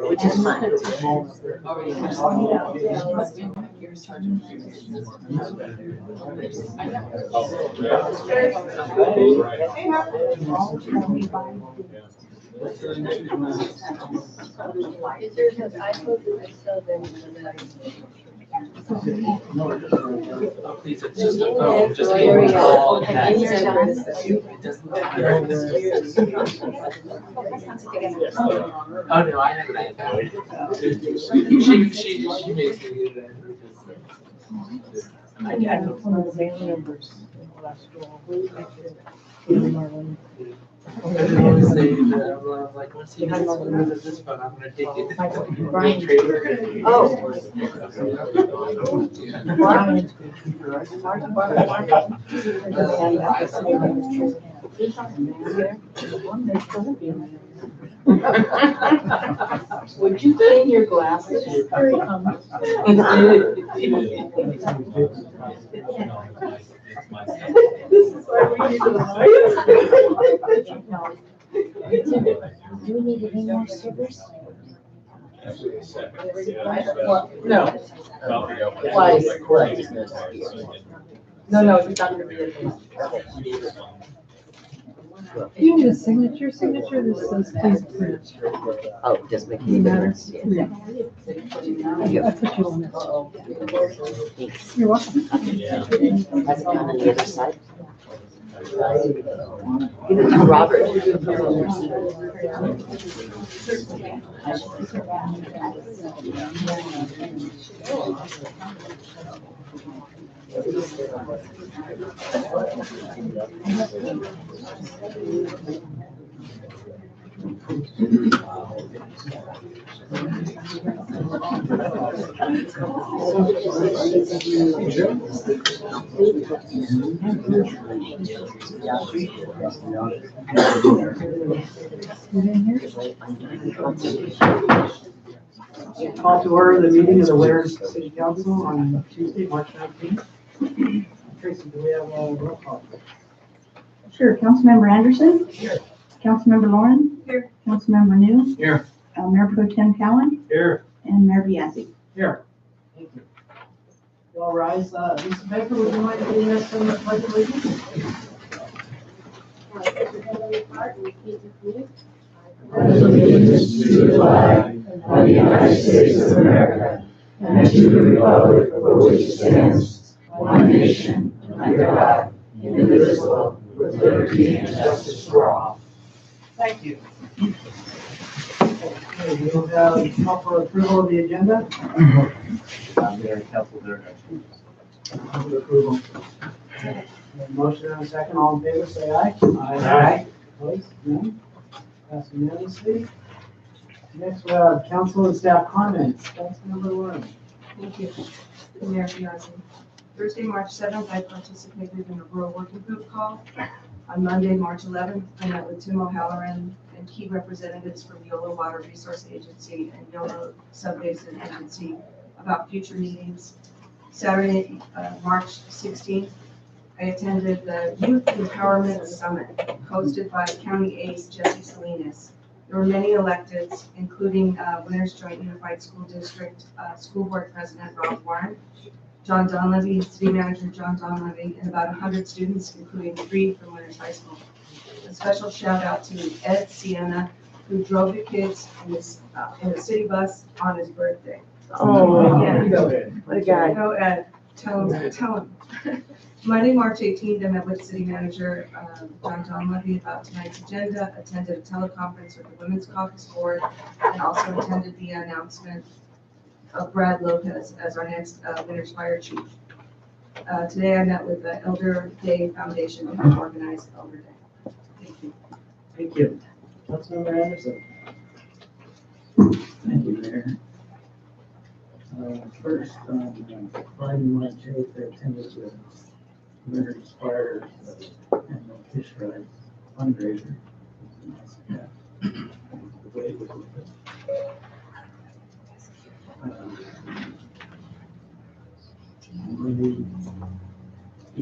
Which is fine. Please, it's just a phone, just give me a call and text. It doesn't matter. Oh, no, I have an iPad. She makes me do that. I know some of the band members in cholesterol. I always say that, I'm like, once he gets rid of this phone, I'm gonna take it. Oh. Would you clean your glasses? Do we need any more servers? No. Twice. No, it's not gonna be it. You need a signature, this says please print. Oh, just make Any it matter? better. Yeah. I'll put you on this. Thanks. You're welcome. Has it gone on the other side? Give it to Robert. Call to order the meeting of the Ware City Council on Tuesday, March 19th. Tracy, do we have a roll call? Sure, Councilmember Anderson. Here. Councilmember Lauren. Here. Councilmember New. Here. Mayor Pro Tem Cowan Here. and Mayor Bianchi. Here. Thank you. You all rise. Lisa Becker, would you mind leading us in the pledge of allegiance? Pledge allegiance to the flag of the United States of America and to the republic for which it stands, one nation, under God, indivisible, with liberty and justice for all. Thank you. Okay, we'll call for approval of the agenda. Move approval. Motion and a second. All in favor, say aye. Aye. Opposed? None? Pass unanimously. Next, we have council and staff comments. Councilmember Lauren. Thank you. Mayor Bianchi. Thursday, March 7th, I participated in a rural working group call. On Monday, March 11th, I met with Tim O'Halloran and key representatives from YOLO Water Resource Agency and YOLO Subbasin Agency about future meetings. Saturday, March 16th, I attended the Youth Empowerment Summit hosted by County Ace Jesse Salinas. There were many electeds, including Winners Joint Unified School District School Board President Rob Warren, John Donlevy, City Manager John Donlevy, and about 100 students, including 3 from Winners High School. A special shout out to Ed Sienna, who drove the kids in a city bus on his birthday. Oh, Yeah. what a guy. No, Ed, tell him. Monday, March 18th, I met with City Manager John Donlevy about tonight's agenda, attended a teleconference with the Women's Caucus Board, and also attended the announcement of Brad Lopez as our next Winners Fire Chief. Today, I met with the Elder Day Foundation to help organize Elder Day. Thank you. Thank you. Councilmember Anderson. Thank you, Mayor. First, on Friday, March 8th, I attended the Winners Fire annual fish fry fundraiser.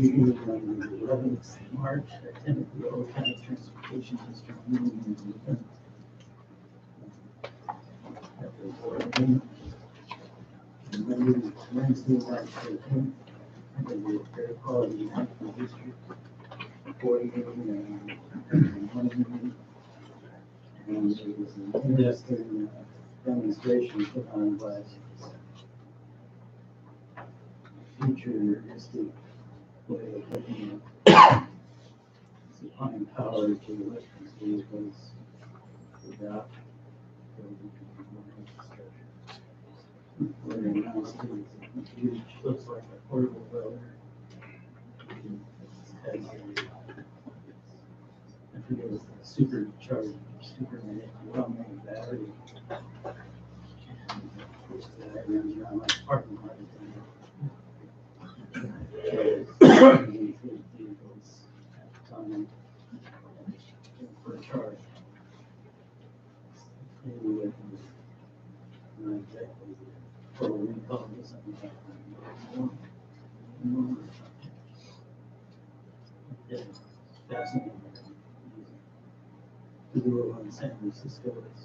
Evening on the 11th of March, attended the Old County Transportation District meeting in the event. At the board meeting. And Monday, Wednesday, March 13th, attended the Fair Quality National District board meeting and one meeting. And there was an interesting demonstration put on by futuristic way of looking at supplying power to electric vehicles without building more infrastructure. What they announced is huge, looks like a portable welder. It has I forget it's a supercharged, well-made battery. Which runs around like a parking lot. Vehicles at the time for a charge. Anyway, not exactly total recall, but something like that. Yeah, fascinating. The rule in San Francisco is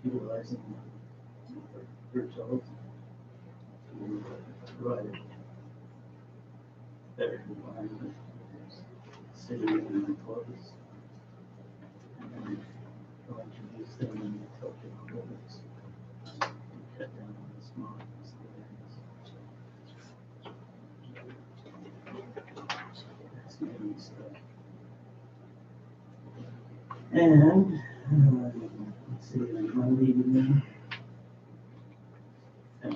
utilizing virtual to provide a better environment, city and the clothes. And then going to use them in the Tokyo Olympics. Cut down on the smog. That's new stuff. And let's see, on Monday evening, and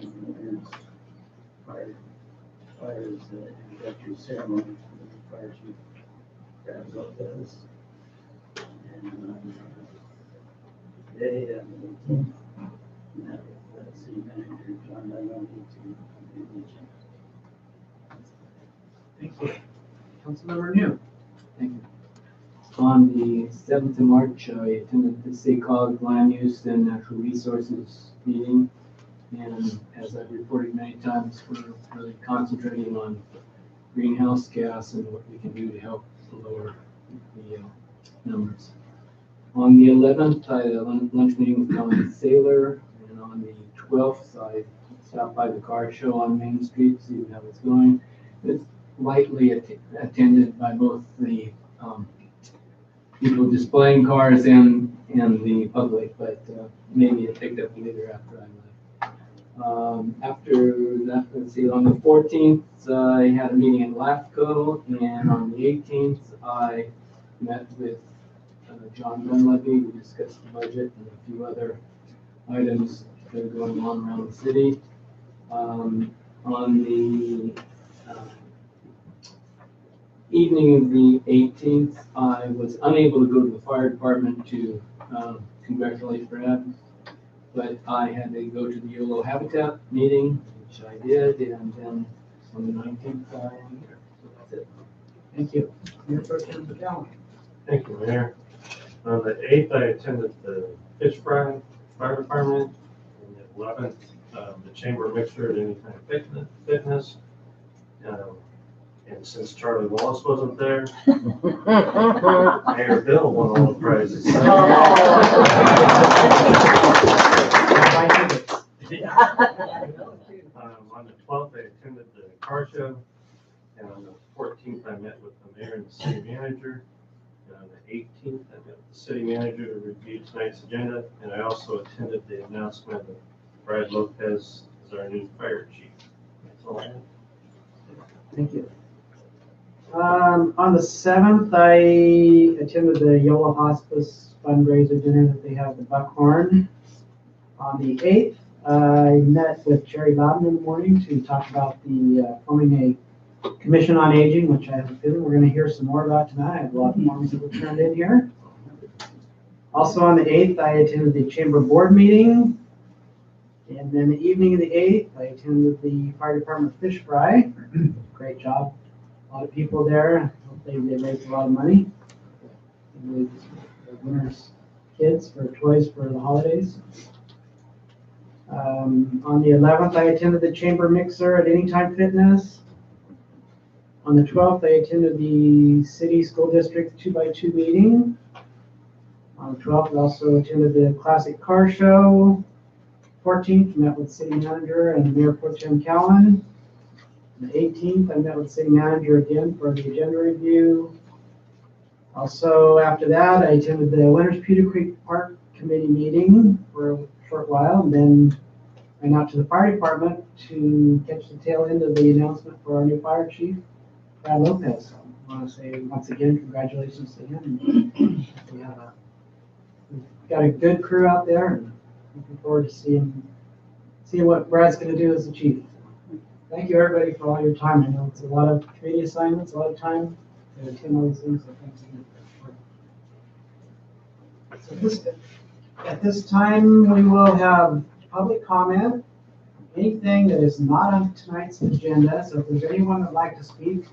fires introductory ceremony for the fire chief grabs up those. And today, on the 18th, met with city manager John Dunn to Thank you. Councilmember New. Thank you. On the 7th of March, I attended the SACOG Land Use and Natural Resources meeting. And as I've reported many times, we're really concentrating on greenhouse gas and what we can do to help lower the numbers. On the 11th, I had a lunch meeting with Colin Saylor, and on the 12th, I stopped by the car show on Main Street to see how it's going. It's lightly attended by both the people displaying cars and the public, but maybe it picked up later after I left. After that, let's see, on the 14th, I had a meeting in LAFCO, and on the 18th, I met with John Dunleavy. We discussed the budget and a few other items that are going on around the city. On the evening of the 18th, I was unable to go to the fire department to congratulate Brad, but I had to go to the YOLO Habitat meeting, which I did, and then on the 19th, I am here. So that's it. Thank you. Mayor Pro Tem McCallum. Thank you, Mayor. On the 8th, I attended the Fish Fry Fire Department. On the 11th, the Chamber Mixer at Anytime Fitness. And since Charlie Wallace wasn't there, Mayor Bill won all the prizes. On the 12th, I attended the car show. And on the 14th, I met with the mayor and the city manager. And on the 18th, I met with the city manager to review tonight's agenda. And I also attended the announcement of Brad Lopez as our new fire chief. That's all I have. Thank you. On the 7th, I attended the YOLO Hospice fundraiser dinner that they have at the Buckhorn. On the 8th, I met with Jerry Loudon in the morning to talk about the forming a commission on aging, which I have a feeling we're going to hear some more about tonight. I have a lot of forms that were turned in here. Also on the 8th, I attended the chamber board meeting. And then the evening of the 8th, I attended the fire department fish fry. Great job. A lot of people there. They raised a lot of money. The winners' kids for toys for the holidays. On the 11th, I attended the chamber mixer at Anytime Fitness. On the 12th, I attended the city school district 2x2 meeting. On the 12th, I also attended the classic car show. 14th, met with city manager and Mayor Pro Tem Callen. The 18th, I met with city manager again for the agenda review. Also, after that, I attended the Winters Pewter Creek Park Committee meeting for a short while, and then went out to the fire department to catch the tail end of the announcement for our new fire chief, Brad Lopez. So I want to say once again, congratulations to him. We've got a good crew out there, and looking forward to seeing what Brad's going to do as the chief. Thank you, everybody, for all your time. I know it's a lot of committee assignments, a lot of time to attend all these things, so thanks again. So at this time, we will have public comment, anything that is not on tonight's agenda. So if there's anyone that'd like to speak,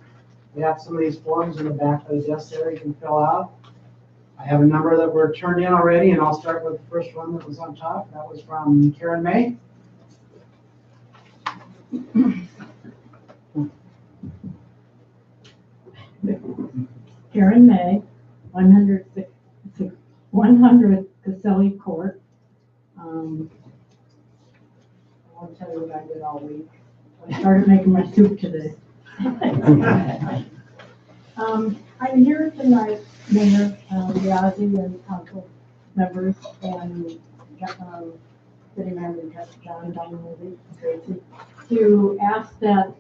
we have some of these forms in the back of the desk there you can fill out. I have a number that were turned in already, and I'll start with the first one that was on top. That was from Karen May. Karen May, 100 Caselli Court. I won't tell you what I did all week. I started making my soup today. I'm here tonight, Mayor, Biaggi, and council members, and City Manager John Dunleavy, Tracy, to ask that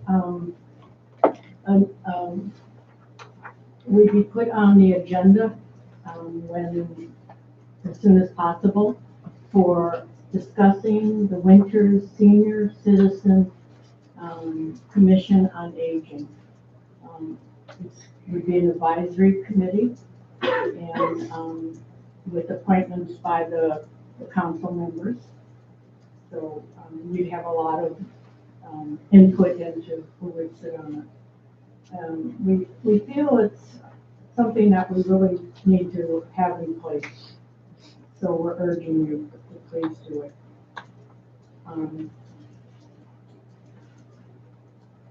we be put on the agenda as soon as possible for discussing the Winters Senior Citizen Commission on Aging. It would be an advisory committee, and with appointments by the council members. So we'd have a lot of input into who would sit on it. We feel it's something that we really need to have in place. So we're urging you to please do it.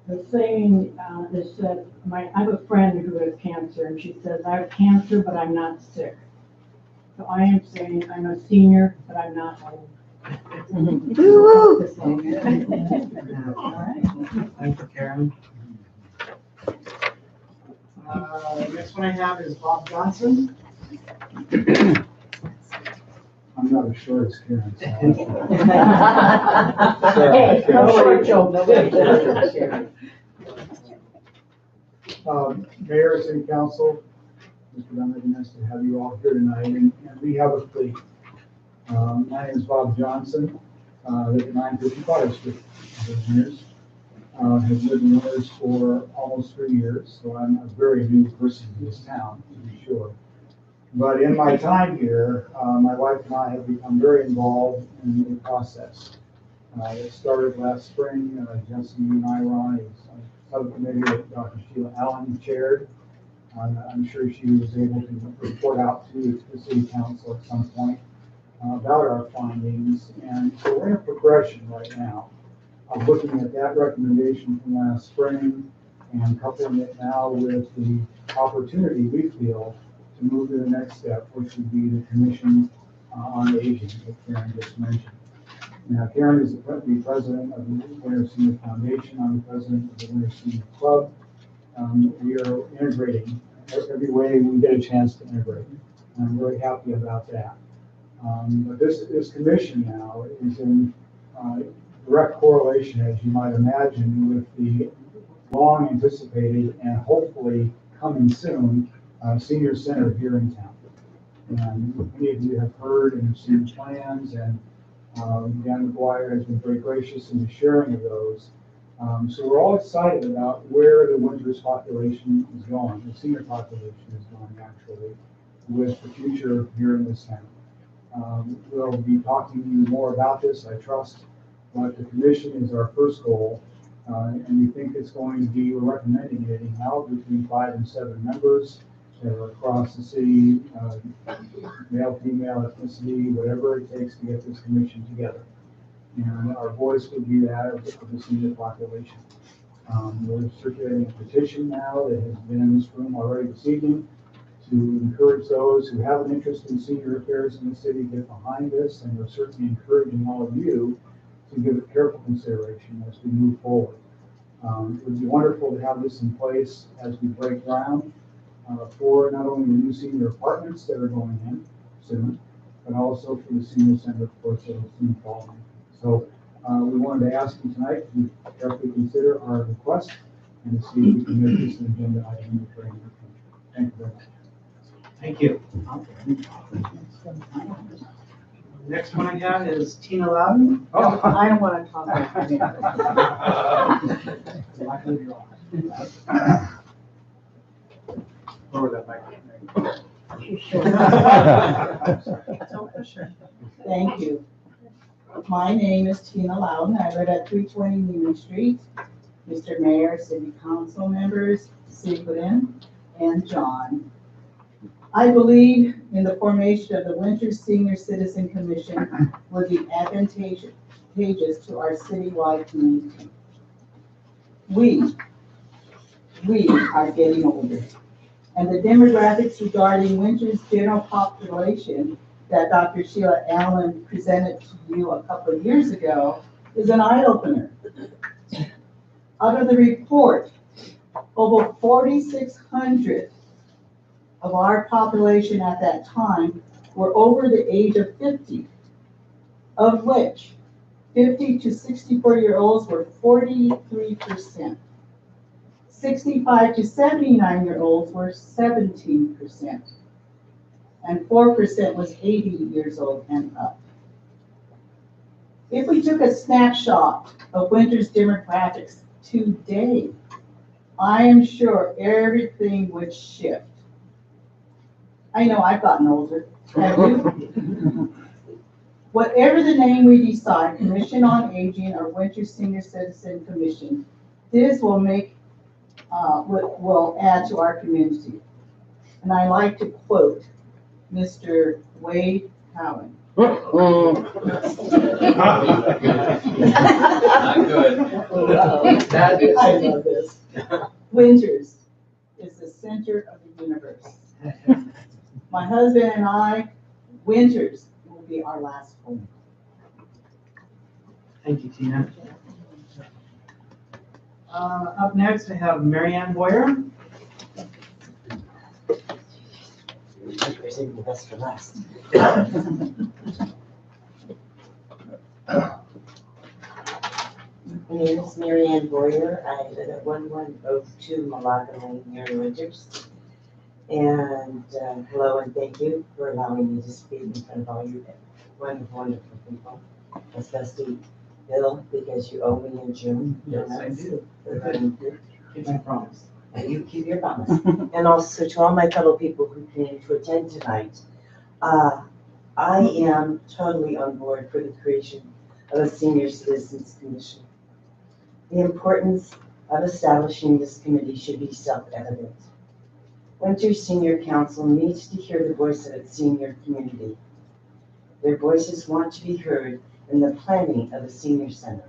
The saying is that I have a friend who has cancer, and she says, I have cancer, but I'm not sick. So I am saying I'm a senior, but I'm not old. Thank you, Karen. Next one I have is Bob Johnson. I'm not as short as Karen. Hey, nobody told Mayor, City Council, Mr. Dunleavy, nice to have you all here tonight, and we have a fleet. My name is Bob Johnson, live at 955 Street, Winters. Have lived in Winters for almost 3 years, so I'm a very new person to this town, to be sure. But in my time here, my wife and I have become very involved in the process. It started last spring. Jesse and I were on a subcommittee that Dr. Sheila Allen chaired. I'm sure she was able to report out to the city council at some point about our findings. And so we're in a progression right now of looking at that recommendation from last spring and coupling it now with the opportunity we feel to move to the next step, which would be the Commission on Aging that Karen just mentioned. Now, Karen is the president of the Winters Senior Foundation. I'm the president of the Winters Senior Club. We are integrating every way we get a chance to integrate. And I'm really happy about that. But this commission now is in direct correlation, as you might imagine, with the long anticipated and hopefully coming soon senior center here in town. And many of you have heard and have seen plans, and Dan McGuire has been very gracious in the sharing of those. So we're all excited about where the Winters population is going, the senior population is going actually, with the future here in this town. We'll be talking to you more about this, I trust, but the commission is our first goal, and we think it's going to be, we're recommending it anyhow, between 5 and 7 members that are across the city, male, female, ethnicity, whatever it takes to get this commission together. And our voice would be that of the senior population. We're circulating a petition now that has been in this room already this evening to encourage those who have an interest in senior affairs in the city to get behind this, and we're certainly encouraging all of you to give it careful consideration as we move forward. It would be wonderful to have this in place as we break ground for not only the new senior apartments that are going in soon, but also for the senior center, of course, that will soon follow. So we wanted to ask you tonight to carefully consider our request and to see if we can make this an agenda item in the very near future. Thank you very much. Thank you. Next one I got is Tina Loudon. Oh, I don't want to talk about Lower that microphone. Don't push her. Thank you. My name is Tina Loudon. I live at 320 Newman Street. Mr. Mayor, City Council members, Sigrid, and John. I believe in the formation of the Winter Senior Citizen Commission would be advantageous to our citywide community. We are getting older, and the demographics regarding Winter's general population that Dr. Sheila Allen presented to you a couple of years ago is an eye-opener. Out of the report, over 4,600 of our population at that time were over the age of 50, of which 50 to 64-year-olds were 43%. 65 to 79-year-olds were 17%. And 4% was 80 years old and up. If we took a snapshot of Winter's demographics today, I am sure everything would shift. I know I've gotten older. Have you? Whatever the name we decide, Commission on Aging or Winter Senior Citizen Commission, this will make, will add to our community. And I like to quote Mr. Wade Cowan. Not good. I love this. Winters is the center of the universe. My husband and I, Winters will be our last home. Thank you, Tina. Up next, I have Marianne Boyer. We're saving the best for last. My name is Marianne Boyer. I live at 1102 Malaga Lane here in Winters. And hello and thank you for allowing me to speak in front of all you wonderful, wonderful people, especially Bill, because you owe me in June. Yes, I do. Keep my promise. And you keep your promise. And also to all my fellow people who came to attend tonight, I am totally on board for the creation of a Senior Citizens Commission. The importance of establishing this committee should be self-evident. Winter Senior Council needs to hear the voice of its senior community. Their voices want to be heard in the planning of the senior center.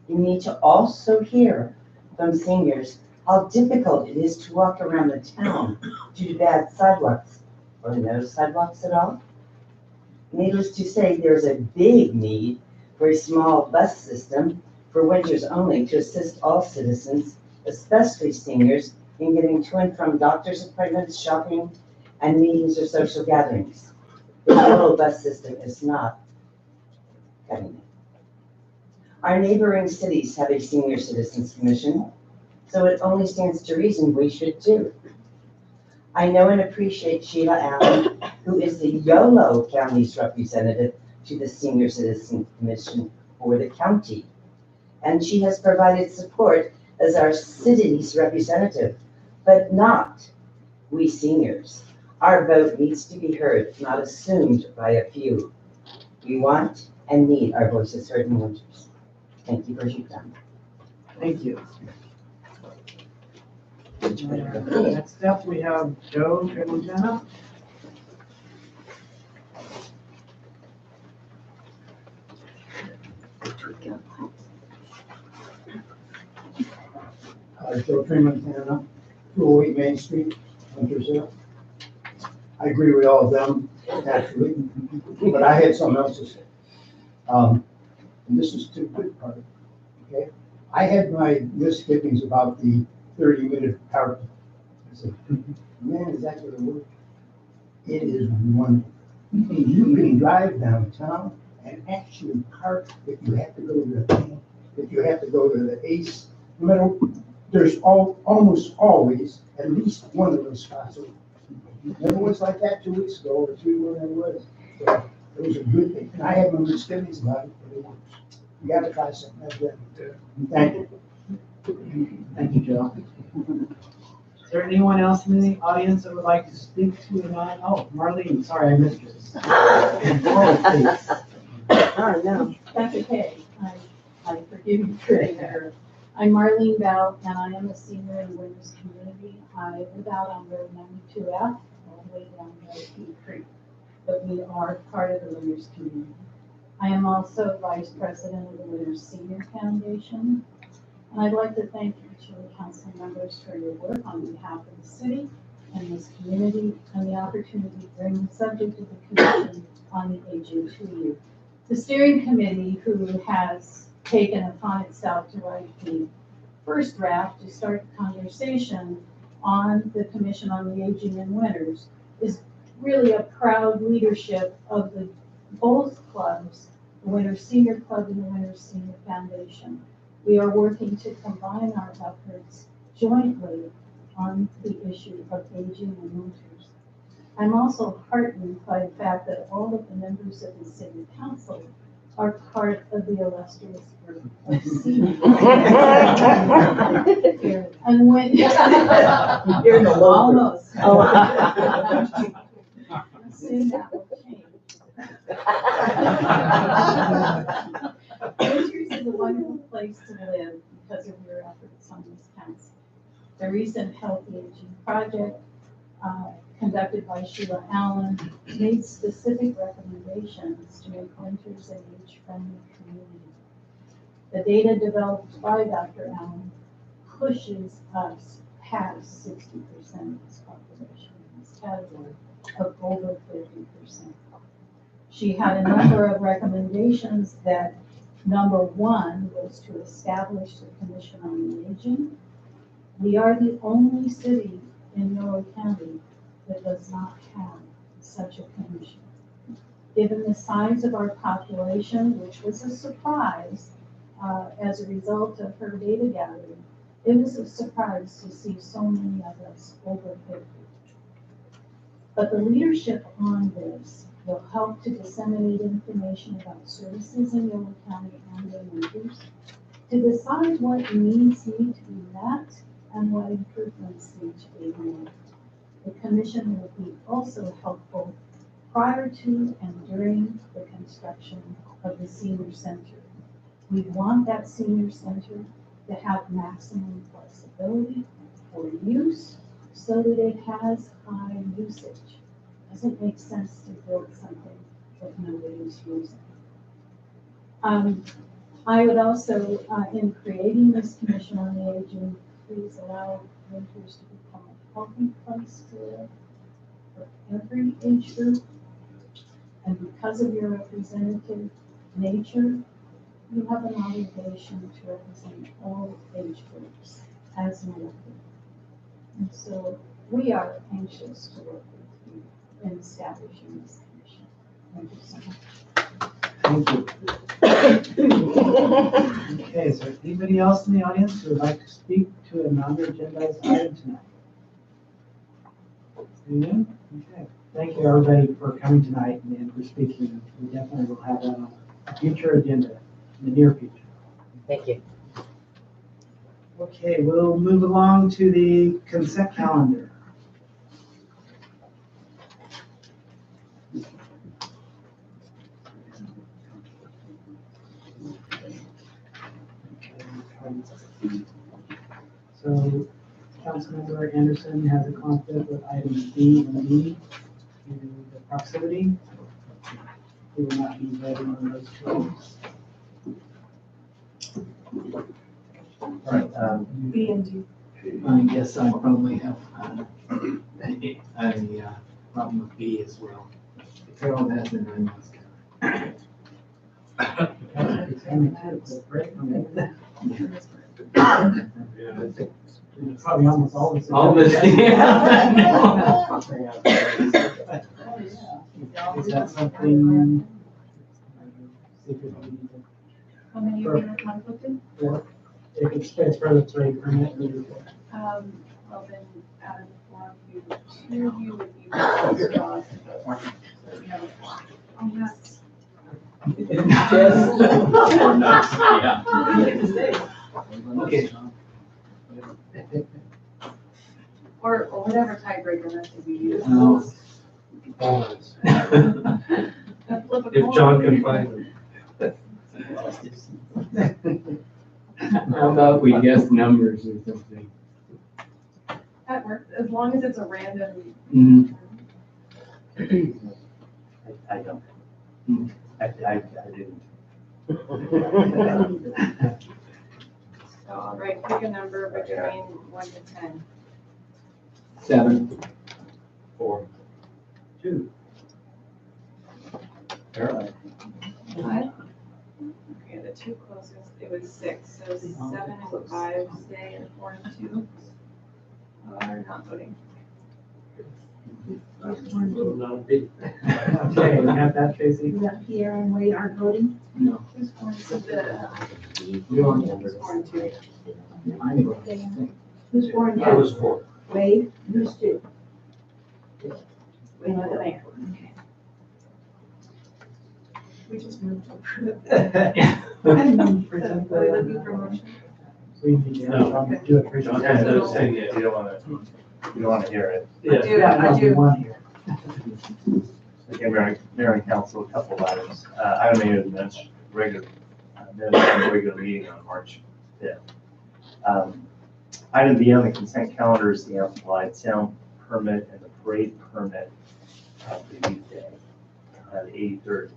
You need to also hear from seniors how difficult it is to walk around the town due to bad sidewalks or no sidewalks at all. Needless to say, there's a big need for a small bus system for winters only to assist all citizens, especially seniors, in getting to and from doctor's appointments, shopping, and meetings or social gatherings. The total bus system is not cutting it. Our neighboring cities have a Senior Citizens Commission, so it only stands to reason we should too. I know and appreciate Sheila Allen, who is the Yolo County's representative to the Senior Citizens Commission for the county. And she has provided support as our city's representative, but not we seniors. Our vote needs to be heard, not assumed by a few. We want and need our voices heard in Winters. Thank you for your time. Thank you. Next up, we have Joe Tremontina. Joe Tremontana, 208 Main Street, Wintersville. I agree with all of them, naturally, but I had something else to say. And this is the good part, okay? I had my misgivings about the 30-minute parking. I said, man, is that gonna work? It is wonderful. You can drive downtown and actually park if you have to go to the bank, if you have to go to the Ace. No matter, there's almost always at least one of those spots open. Never was like that 2 weeks ago or 3, whatever it was. So it was a good thing. And I had my misgivings about it, but it works. You gotta try something like that. Thank you. Thank you, Joe. Is there anyone else in the audience that would like to speak to an item? Oh, Marlene, sorry, I missed you. Forward, please. Oh, no. That's okay. I forgive you for that. I'm Marlene Bell, and I am a senior in the Winters community. I live out on Road 92F, all the way down Peak Creek, but we are part of the Winters community. I am also vice president of the Winters Senior Foundation, and I'd like to thank each of the council members for your work on behalf of the city and this community, and the opportunity to bring the subject of the Commission on the Aging to you. The steering committee, who has taken upon itself to write the first draft to start the conversation on the Commission on the Aging in Winters, is really a proud leadership of the both clubs, the Winters Senior Club and the Winters Senior Foundation. We are working to combine our efforts jointly on the issue of aging in Winters. I'm also heartened by the fact that all of the members of the City Council are part of the illustrious group of seniors. And when You're in the low almost. Oh. Soon that will change. Winters is a wonderful place to live because of your efforts on this council. The recent Healthy Aging Project, conducted by Sheila Allen, made specific recommendations to make Winters an age-friendly community. The data developed by Dr. Allen pushes us past 60% of this population in this category of over 50%. She had a number of recommendations that number one was to establish the Commission on the Aging. We are the only city in Norway County that does not have such a commission. Given the size of our population, which was a surprise as a result of her data gathering, it was a surprise to see so many of us over 50. But the leadership on this will help to disseminate information about services in Yolo County and their neighbors, to decide what needs need to be met and what improvements need to be made. The commission will be also helpful prior to and during the construction of the senior center. We want that senior center to have maximum flexibility for use so that it has high usage. It doesn't make sense to build something that nobody is using. I would also, in creating this Commission on the Aging, please allow Winters to become a healthy place to live for every age group. And because of your representative nature, you have an obligation to represent all age groups as an elected. And so we are anxious to work with you in establishing this commission. Thank you so much. Thank you. Okay, is there anybody else in the audience who would like to speak to a non-agendized item tonight? Anyone? Okay. Thank you, everybody, for coming tonight and for speaking. We definitely will have that on a future agenda in the near future. Thank you. Okay, we'll move along to the consent calendar. So, Councilmember Anderson has a conflict with items B and D due to the proximity. We will not be voting on those two items. All right, B and D. I guess I probably have a problem with B as well. Carol has it, I must have. It's only 2, quick break. Yeah, I think It's probably almost all the. All this, yeah. Is that something? Secretly, How many of you are conflicted? if it's for the trade permit, Well, then, out of the four of you, two of you would be straws. So we have a four. Oh, yes. Okay. Or whatever tiebreaker method we use. No. bonus. Flip a If coin. John can find them. How about we guess numbers or something? That works, as long as it's a random. Mhm. I don't. Hmm. I didn't. So, all right, pick a number between 1 to 10. 7. 4. 2. Carol? What? Okay, the two closest, it was 6, so 7 and 5 stay, and 4 and 2 are not voting. Not big. Okay, we have that, Tracy. Is that Pierre and Wade aren't voting? No. Who's 4 and 2? You want Who's 4 and 2? Who's 4 and I 2? was 4. Wade, who's 2? We know the mayor. Okay. We just moved to approve. Present Are we the- looking for a motion? We need to No. do it. John Yeah, has no, those saying things. it, you don't wanna hear it. Yeah. do. Yeah, I no, we do. want here. Okay, Mayor and Council, a couple of items. Item A is minutes, minutes of the regular meeting on March 5th. Item B on the consent calendar is the amplified sound permit and the parade permit of the youth day, the 83rd.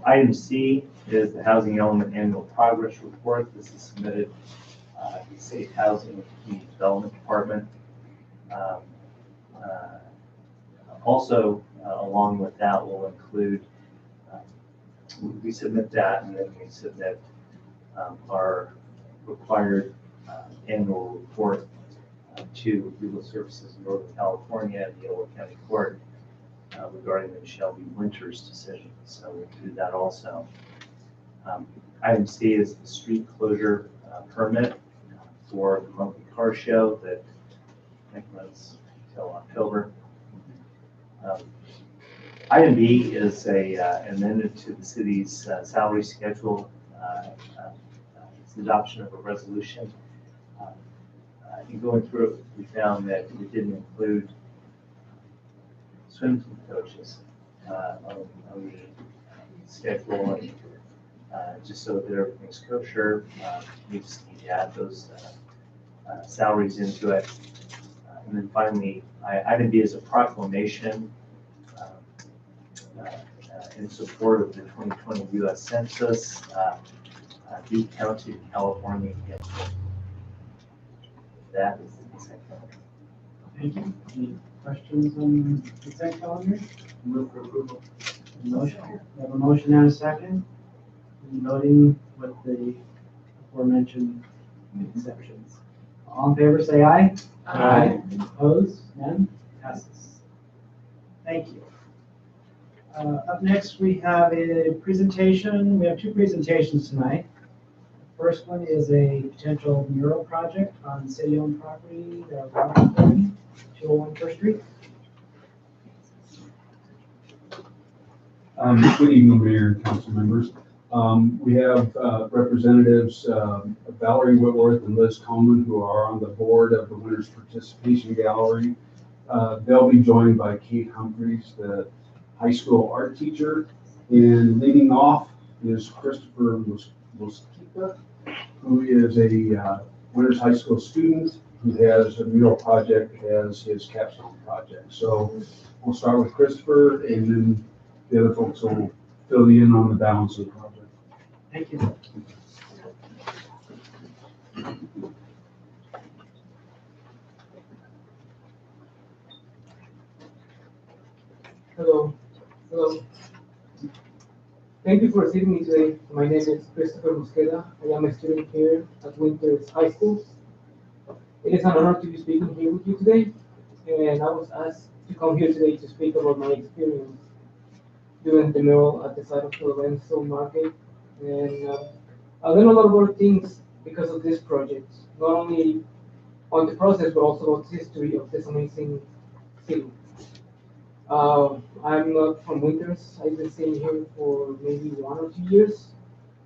Item C is the housing element annual progress report. This is submitted to the State Housing and Community Development Department. Also, along with that, we'll include, we submit that and then we submit our required annual report to Legal Services in Northern California and the Yolo County Court regarding the Michelle B. Winters decision. So we'll do that also. Item C is the street closure permit for the monthly car show that I think runs until October. Item B is a amendment to the city's salary schedule. It's the adoption of a resolution. In going through it, we found that we didn't include swim team coaches on the schedule, and just so that everything's kosher, we just need to add those salaries into it. And then finally, item B is a proclamation in support of the 2020 U.S. Census, Butte County, California. That is the consent calendar. Thank you. Any questions on the consent calendar? Move for approval. Motion. We have a motion and a second. Voting with the aforementioned exceptions. All in favor, say aye. Aye. Opposed? None? Passes. Thank you. Up next, we have a presentation. We have two presentations tonight. First one is a potential mural project on city-owned property, Washington, 201 First Street. Good evening, Mayor and council members. We have representatives Valerie Whitworth and Liz Coleman, who are on the board of the Winners Participation Gallery. They'll be joined by Kate Humphreys, the high school art teacher. And leading off is Christopher Muskika, who is a Winners High School student who has a mural project as his capstone project. So we'll start with Christopher, and then the other folks will fill you in on the balance of the project. Thank you. Hello. Hello. Thank you for receiving me today. My name is Christopher Mosqueda. I am a student here at Winters High School. It is an honor to be speaking here with you today, and I was asked to come here today to speak about my experience doing the mural at the site of the Lorenzo Market. And I learned a lot about things because of this project, not only on the process, but also about the history of this amazing city. I'm not from Winters. I've been staying here for maybe 1 or 2 years,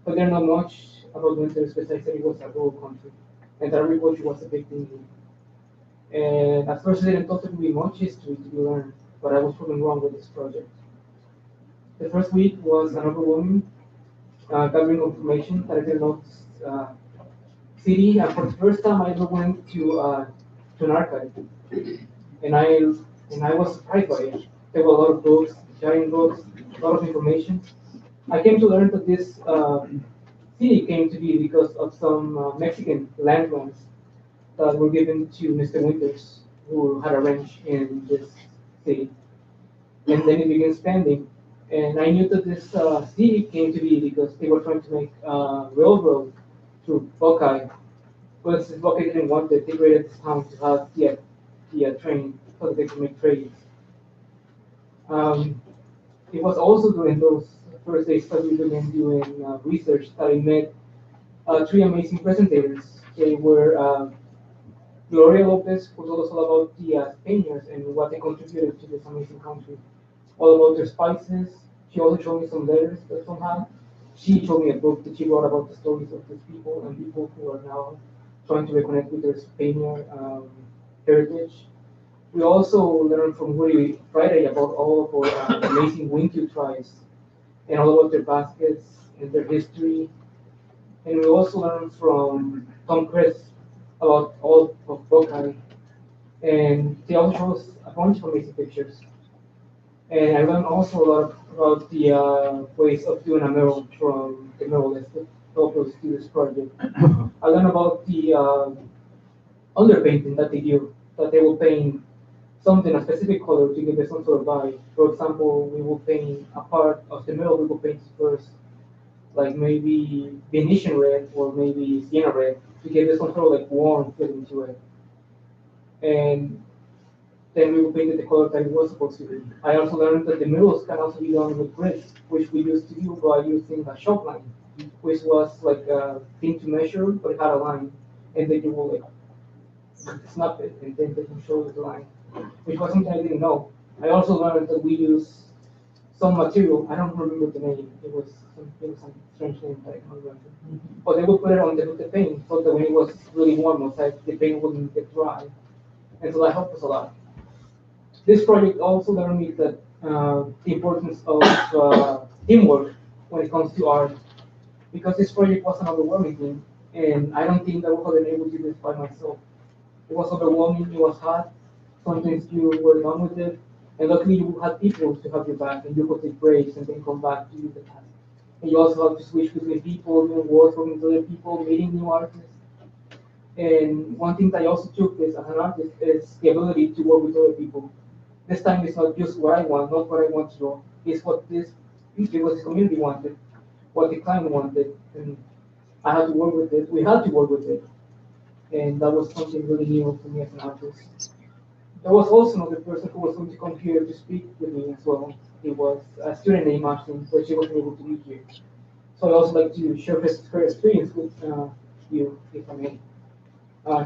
but there not much about Winters because I said it was a rural country, and that agriculture was a big thing here. And at first I didn't thought there would be much history to be learned, but I was proven wrong with this project. The first week was an overwhelming gathering of information that I didn't know uh, city, and for the first time I ever went to an archive, and I was surprised by it. There were a lot of books, giant books, a lot of information. I came to learn that this city came to be because of some Mexican landlords that were given to Mr. Winters, who had a ranch in this city. And then it began expanding. And I knew that this city came to be because they were trying to make a railroad through Buckeye. But since Buckeye didn't want it, they created this town to have the train so that they could make trades. Um, it was also during those first days that we began doing research that I met three amazing presentators. They were Gloria Lopez, who told us all about the Spaniards and what they contributed to this amazing country, all about their spices. She also showed me some letters that some had. She showed me a book that she wrote about the stories of these people and people who are now trying to reconnect with their Spaniard heritage. We also learned from Woody Friday about all of our amazing Wingfield tribes and all about their baskets and their history. And we also learned from Tom Chris about all of Buckeye. And they also showed us a bunch of amazing pictures. And I learned also a lot about the ways of doing a mural from the muralists that helped us do this project. I learned about the underpainting that they do, that they will paint something, a specific color to give it some sort of vibe. For example, we will paint a part of the mural, we will paint first, like maybe Venetian red or maybe Sienna red to give it some sort of like warm feeling to it. And then we will paint it the color that it was supposed to be. I also learned that the murals can also be done with grids, which we used to do by using a chalk line, which was like a thing to measure, but it had a line, and then you will like snap it, and then they can show the line, which was something I didn't know. I also learned that we use some material, I don't remember the name, it was some strange name that I can't remember. But they would put it on the paint so that when it was really warm outside, the paint wouldn't get dry. And so that helped us a lot. This project also learned me that the importance of teamwork when it comes to art, because this project was an overwhelming thing, and I don't think I would have been able to do this by myself. It was overwhelming, it was hard, sometimes you were done with it, and luckily you had people to have your back, and you could take breaks and then come back to do the task. And you also have to switch between people, doing work, talking to other people, meeting new artists. And one thing that I also took this as an artist is the ability to work with other people. This time it's not just what I want, not what I want to do. It's what this community wanted, what the client wanted, and I had to work with it. We had to work with it, and that was something really new for me as an artist. There was also another person who was going to come here to speak with me as well. He was a student named Martin, but she wasn't able to be here. So I also like to share her experience with you, if I may.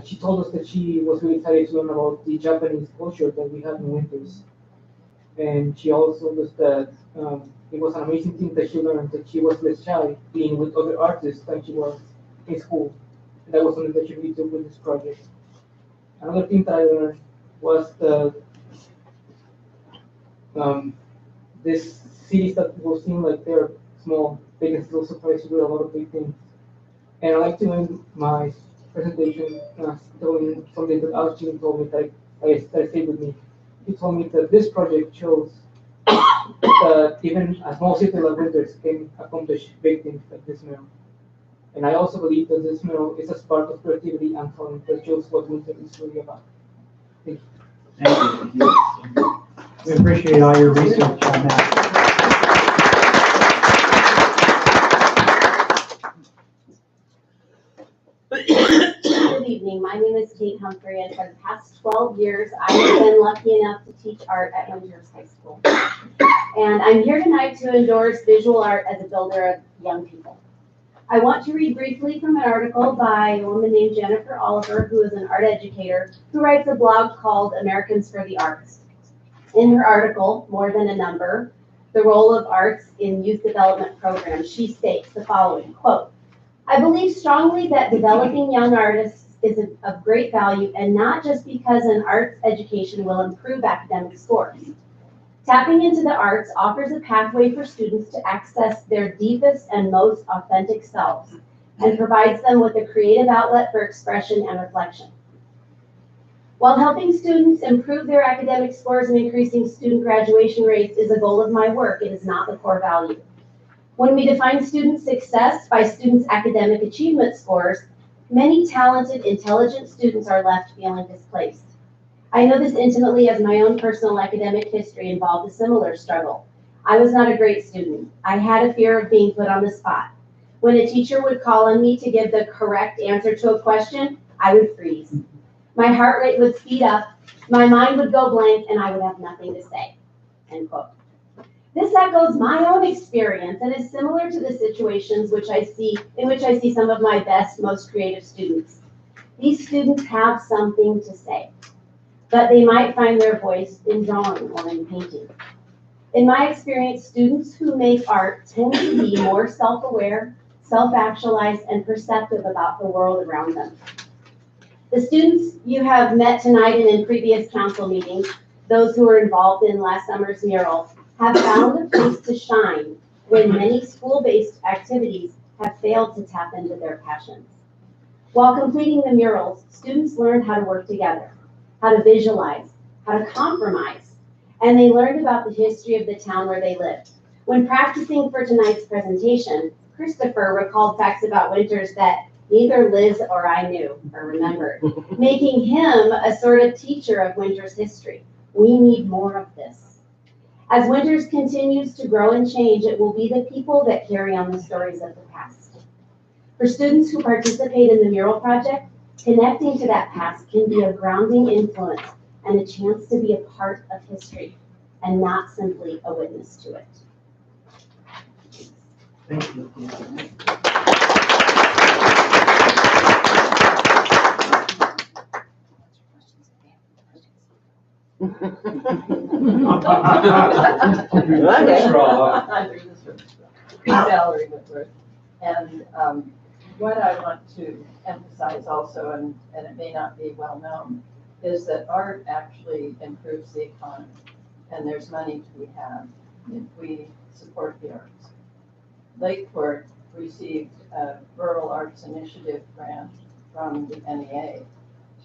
She told us that she was really excited to learn about the Japanese culture that we have in Winters. And she also told us that it was an amazing thing that she learned that she was less shy being with other artists than she was in school. And that was something that she really took with this project. Another thing that I learned was that these cities that will seem like they're small, they can still surprise you with a lot of big things. And I like to end my presentation telling something that Austin told me that stayed with me. He told me that this project shows that even a small city like Winters can accomplish big things like this mural. And I also believe that this mural is a spark of creativity and talent that shows what Winters is really about. Thank you. Thank you. We appreciate all your research on that. Good evening, my name is Kate Humphrey, and for the past 12 years, I have been lucky enough to teach art at Winters High School. And I'm here tonight to endorse visual art as a builder of young people. I want to read briefly from an article by a woman named Jennifer Oliver, who is an art educator, who writes a blog called Americans for the Arts. In her article, More Than a Number, the role of arts in youth development programs, she states the following, quote, I believe strongly that developing young artists is of great value, and not just because an arts education will improve academic scores. Tapping into the arts offers a pathway for students to access their deepest and most authentic selves, and provides them with a creative outlet for expression and reflection. While helping students improve their academic scores and increasing student graduation rates is a goal of my work, it is not the core value. When we define student success by students' academic achievement scores, many talented, intelligent students are left feeling displaced. I know this intimately as my own personal academic history involved a similar struggle. I was not a great student. I had a fear of being put on the spot. When a teacher would call on me to give the correct answer to a question, I would freeze. My heart rate would speed up, my mind would go blank, and I would have nothing to say, end quote. This echoes my own experience and is similar to the situations in which I see some of my best, most creative students. These students have something to say, but they might find their voice in drawing or in painting. In my experience, students who make art tend to be more self-aware, self-actualized, and perceptive about the world around them. The students you have met tonight and in previous council meetings, those who were involved in last summer's mural, have found a place to shine when many school-based activities have failed to tap into their passions. While completing the murals, students learned how to work together, how to visualize, how to compromise, and they learned about the history of the town where they lived. When practicing for tonight's presentation, Christopher recalled facts about Winters that neither Liz or I knew or remembered, making him a sort of teacher of Winters history. We need more of this. As Winters continues to grow and change, it will be the people that carry on the stories of the past. For students who participate in the mural project, connecting to that past can be a grounding influence and a chance to be a part of history and not simply a witness to it. Thank you. Valerie Whitworth. And what I want to emphasize also, and it may not be well known, is that art actually improves the economy. And there's money to be had if we support the arts. Lakeport received a Rural Arts Initiative grant from the NEA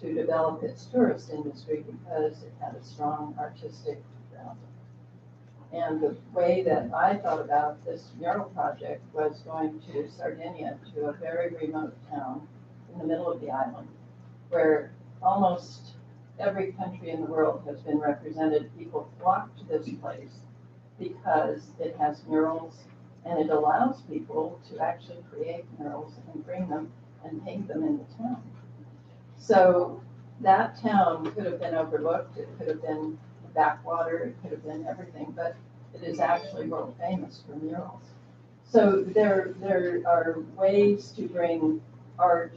to develop its tourist industry because it had a strong artistic ground. And the way that I thought about this mural project was going to Sardinia, to a very remote town in the middle of the island, where almost every country in the world has been represented. People flock to this place because it has murals and it allows people to actually create murals and bring them and paint them in the town. So that town could have been overlooked, it could have been a backwater, it could have been everything, but it is actually world famous for murals. So there are ways to bring art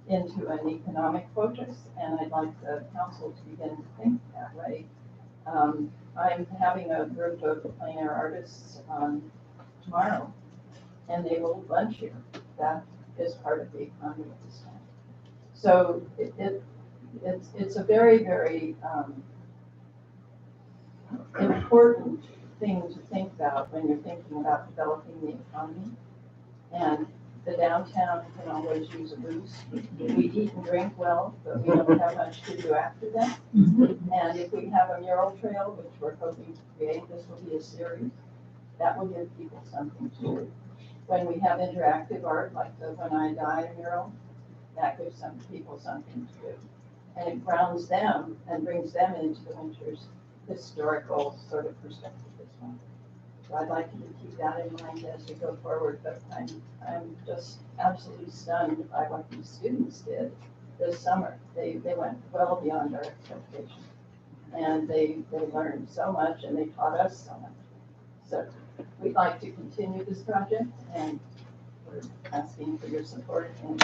into an economic focus, and I'd like the council to begin to think that way. I'm having a group of plein air artists tomorrow, and they will lunch here. That is part of the economy of this town. So it's a very, very important thing to think about when you're thinking about developing the economy. And the downtown can always use a boost. We eat and drink well, but we don't have much to do after that. And if we have a mural trail, which we're hoping to create, this will be a series, that will give people something to do. When we have interactive art, like the When I Die mural, that gives some people something to do. And it grounds them and brings them into the Winters historical sort of perspective as well. So I'd like you to keep that in mind as we go forward, but I'm just absolutely stunned by what these students did this summer. They went well beyond our expectations. And they learned so much and they taught us so much. So we'd like to continue this project and we're asking for your support in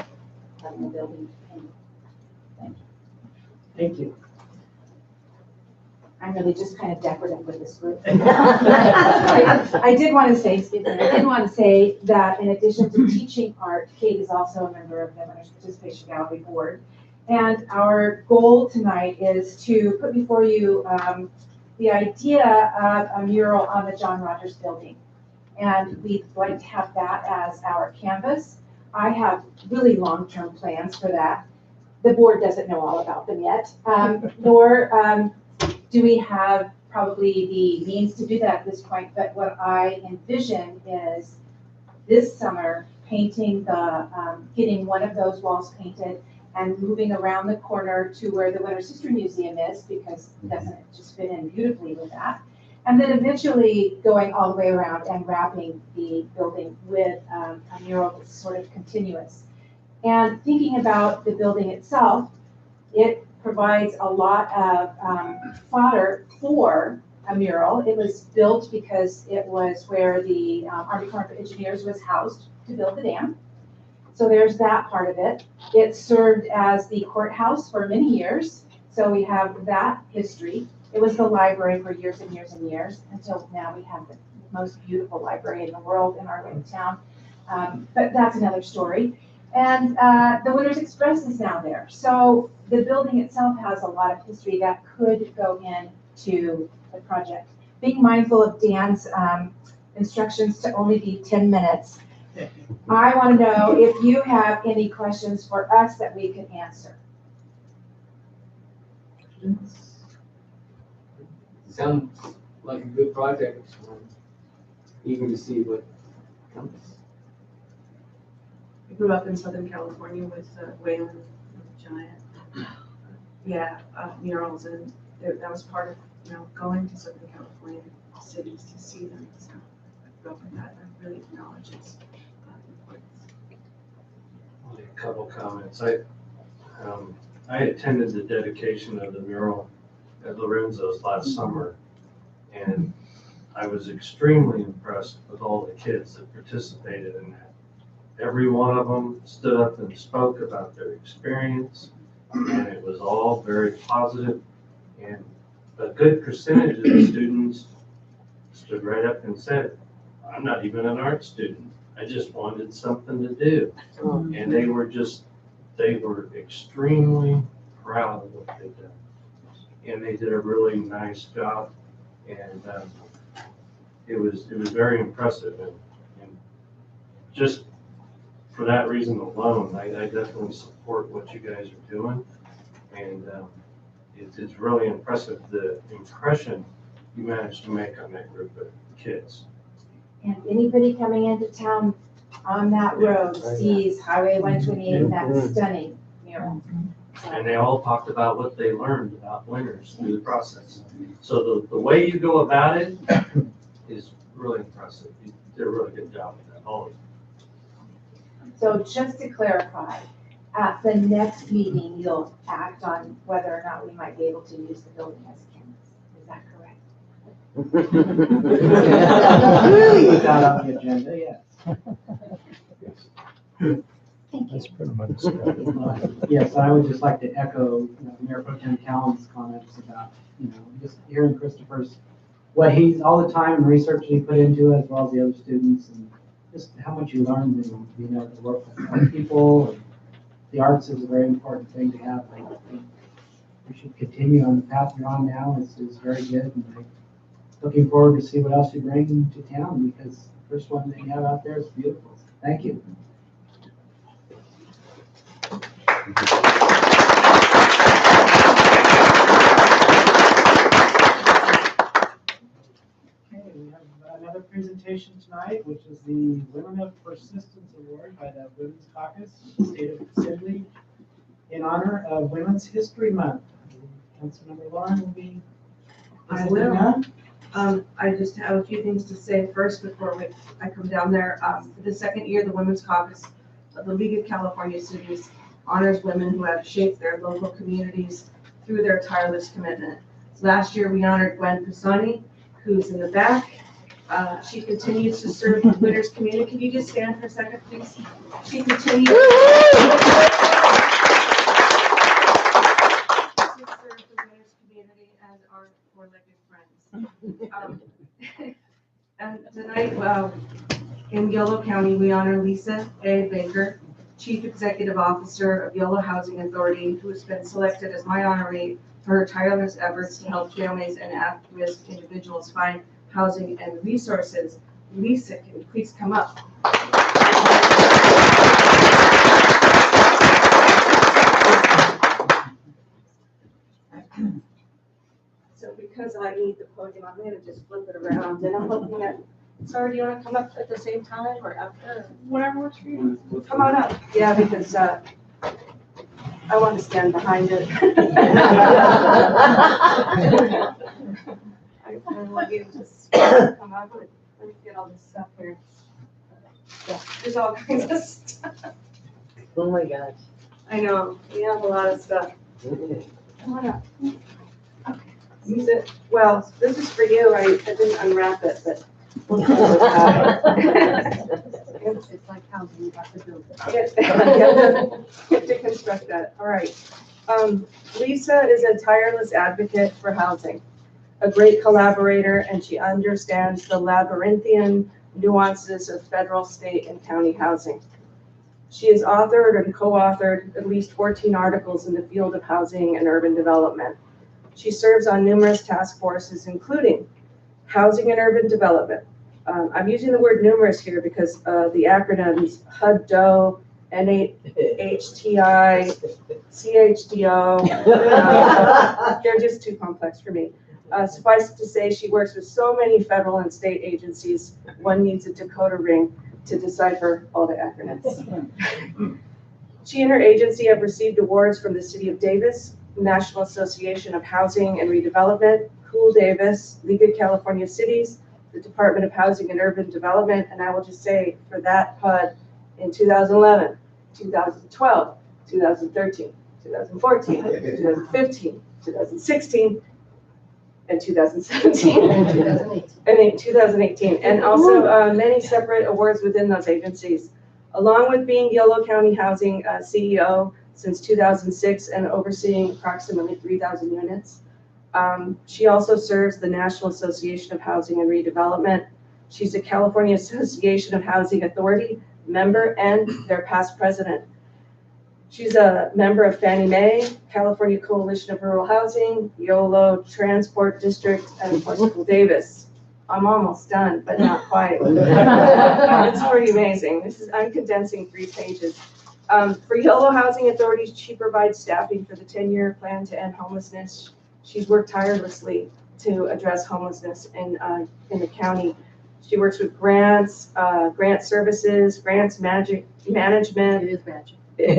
having a building painted. Thank you. Thank you. I'm really just kind of decorative with this group. I did want to say that in addition to teaching art, Kate is also a member of the Winners Participation Gallery Board. And our goal tonight is to put before you the idea of a mural on the John Rogers Building. And we'd like to have that as our canvas. I have really long-term plans for that. The board doesn't know all about them yet, nor do we have probably the means to do that at this point. But what I envision is this summer painting getting one of those walls painted and moving around the corner to where the Winners History Museum is, because it doesn't just fit in beautifully with that. And then eventually going all the way around and wrapping the building with a mural that's sort of continuous. And thinking about the building itself, it provides a lot of fodder for a mural. It was built because it was where the Army Corps of Engineers was housed to build the dam. So there's that part of it. It served as the courthouse for many years. So we have that history. It was the library for years and years and years until now we have the most beautiful library in the world in our little town. But that's another story. And the Winners Express is now there. So the building itself has a lot of history that could go into the project. Being mindful of Dan's instructions to only be 10 minutes, I want to know if you have any questions for us that we can answer. Sounds like a good project. Eager to see what comes. I grew up in Southern California with Wayland, giant, murals, and that was part of, going to Southern California cities to see them. So I grew up with that. I really acknowledge its importance. Only a couple comments. I attended the dedication of the mural at Lorenzo's last summer, and I was extremely impressed with all the kids that participated in that. Every one of them stood up and spoke about their experience, and it was all very positive. And a good percentage of the students stood right up and said, "I'm not even an art student. I just wanted something to do." And they were extremely proud of what they'd done. And they did a really nice job. And it was very impressive. And just for that reason alone, I definitely support what you guys are doing. And it's really impressive, the impression you managed to make on that group of kids. And anybody coming into town on that road sees Highway 128, that stunning mural. And they all talked about what they learned about Winners through the process. So the way you go about it is really impressive. You did a really good job with that, all of you. So just to clarify, at the next meeting, you'll act on whether or not we might be able to use the building as a canvas. Is that correct? Put that on the agenda, yes. That's pretty much it. Yes, I would just like to echo Mayor Pro Tem Callan's comments about, just hearing Christopher's, all the time and research he put into it, as well as the other students, and just how much you learned and being able to work with other people. And the arts is a very important thing to have. I think we should continue on the path you're on now. It's very good. And I'm looking forward to see what else you bring to town, because the first one that you have out there is beautiful. Thank you. Okay, we have another presentation tonight, which is the Women of Persistence Award by the Women's Caucus of the State of Sibley in honor of Women's History Month. Councilmember Lauren will be I Mrs. will. Dina? I just have a few things to say first before I come down there. For the second year, the Women's Caucus of the League of California Cities honors women who have shaped their local communities through their tireless commitment. Last year, we honored Gwen Pisani, who's in the back. She continues to serve the Winners community. Can you just stand for a second, please? She continues to serve the Winners community and our four-legged friends. And tonight, in Yolo County, we honor Lisa A. Baker, Chief Executive Officer of Yolo Housing Authority, who has been selected as my honoree for her tireless efforts to help families and at-risk individuals find housing and resources. Lisa, can you please come up? So because I need the podium, I'm gonna just flip it around, and I'm looking at, Sarah, do you wanna come up at the same time or after? Whatever works for you. Come on up. Yeah, because, I want to stand behind it. I want you to just come up. Let me get all this stuff here. Yeah, there's all kinds of stuff. Oh my gosh. I know, we have a lot of stuff. Come on up. Okay. Use it. Well, this is for you. I didn't unwrap it, but. It's like housing, you have to build it. You have to construct that. All right. Lisa is a tireless advocate for housing, a great collaborator, and she understands the labyrinthian nuances of federal, state, and county housing. She has authored and co-authored at least 14 articles in the field of housing and urban development. She serves on numerous task forces, including Housing and Urban Development. I'm using the word numerous here because the acronyms HUD-DO, NHTI, CHDO, they're just too complex for me. Suffice it to say, she works with so many federal and state agencies, one needs a decoder ring to decipher all the acronyms. She and her agency have received awards from the City of Davis, National Association of Housing and Redevelopment, Cool Davis, League of California Cities, the Department of Housing and Urban Development, and I will just say for that PUD in 2011, 2012, 2013, 2014, 2015, 2016, and 2017, and in 2018, and also many separate awards within those agencies. Along with being Yolo County Housing CEO since 2006 and overseeing approximately 3,000 units, she also serves the National Association of Housing and Redevelopment. She's a California Association of Housing Authority member and their past president. She's a member of Fannie Mae, California Coalition of Rural Housing, YOLO Transport District, and of course, Cool Davis. I'm almost done, but not quite. It's pretty amazing. I'm condensing 3 pages. For YOLO Housing Authority, she provides staffing for the 10-year plan to end homelessness. She's worked tirelessly to address homelessness in the county. She works with grants, grant services, grants management. It is magic. And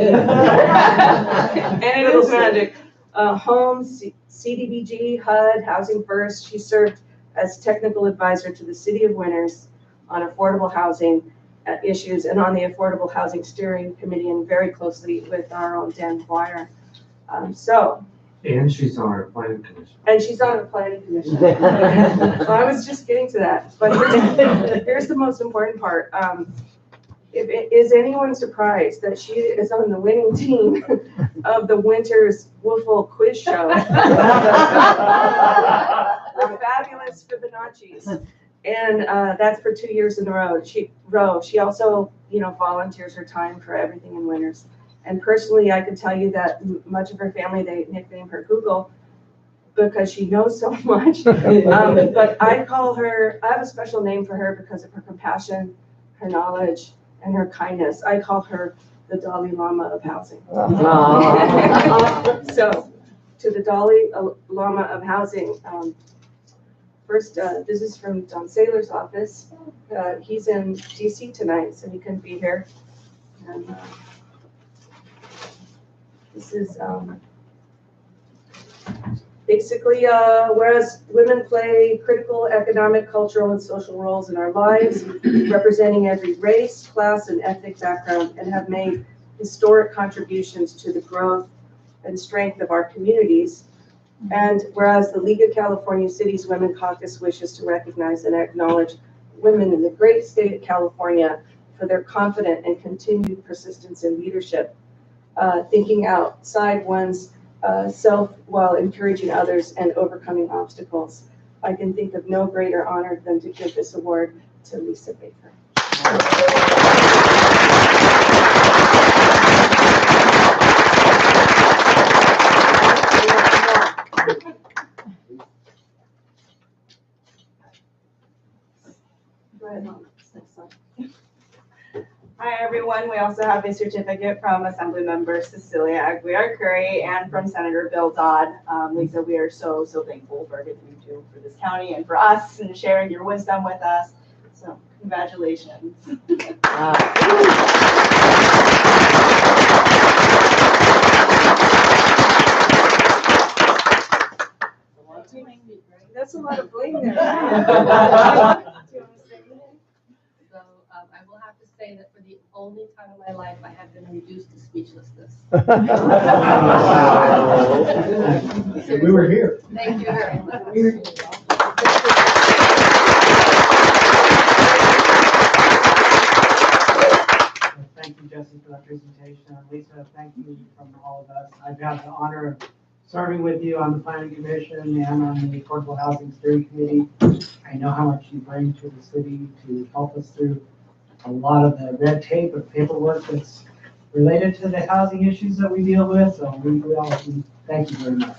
it is magic. Homes, CDBG, HUD, Housing First. She served as technical advisor to the City of Winners on affordable housing issues and on the Affordable Housing Steering Committee and very closely with our own Dan Dwyer. And she's on our planning commission. And she's on the planning commission. So I was just getting to that, but here's the most important part. Is anyone surprised that she is on the winning team of the Winters Woofle Quiz Show? Fabulous Fibonacci's. And that's for 2 years in a row. She also, volunteers her time for everything in Winters. And personally, I can tell you that much of her family, they nickname her Google because she knows so much. But I have a special name for her because of her compassion, her knowledge, and her kindness. I call her the Dalai Lama of housing. So, to the Dalai Lama of housing, first, this is from Don Saylor's office. He's in DC tonight, so he couldn't be here. And, this is Basically, whereas women play critical economic, cultural, and social roles in our lives, representing every race, class, and ethnic background, and have made historic contributions to the growth and strength of our communities. And whereas the League of California Cities Women Caucus wishes to recognize and acknowledge women in the great state of California for their confident and continued persistence in leadership, thinking outside one's self while encouraging others and overcoming obstacles. I can think of no greater honor than to give this award to Lisa Baker. Go ahead, Mom. Next slide. Hi, everyone. We also have a certificate from Assemblymember Cecilia Aguilar Curry and from Senator Bill Dodd. Lisa, we are so thankful for everything you do for this county and for us and sharing your wisdom with us. So congratulations. That's a lot of blame there. So I will have to say that for the only time in my life I have been reduced to speechlessness. We were here. Thank you very much. Thank you, Jesse, for that presentation. And Lisa, thank you from all of us. I've had the honor of serving with you on the Planning Commission and on the Affordable Housing Steering Committee. I know how much you bring to the city to help us through a lot of the red tape of paperwork that's related to the housing issues that we deal with. So we thank you very much.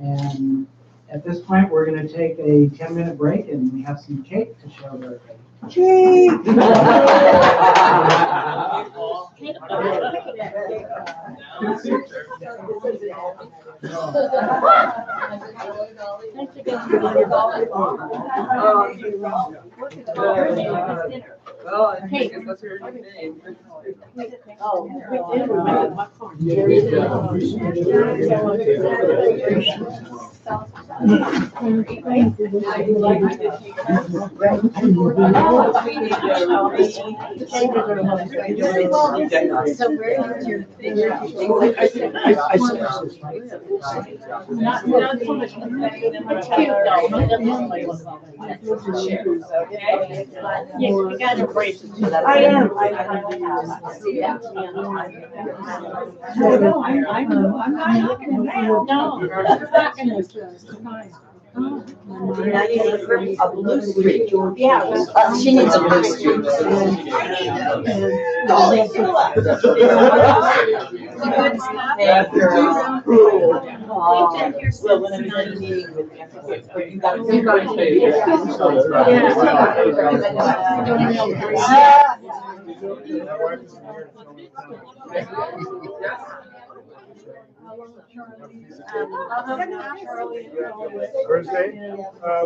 And at this point, we're going to take a 10-minute break and we have some cake to show everybody. Cake! Well, I think it was her name. So where is your not so much. It's cute though. Okay? Yeah, you gotta embrace it. I am. I'm not looking at that. No, it's not gonna. A blue streak. Yeah. She needs a blue streak. Thursday?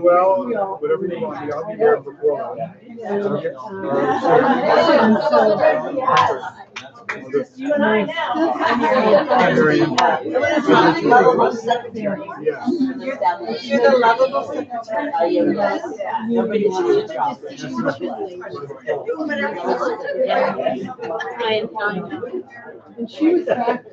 Well, whatever you want, I'll be there before. You and I now. I'm Miriam. Lovable secretary. Yeah. You're the lovable secretary. Yes. Nobody should be in trouble. And she was back.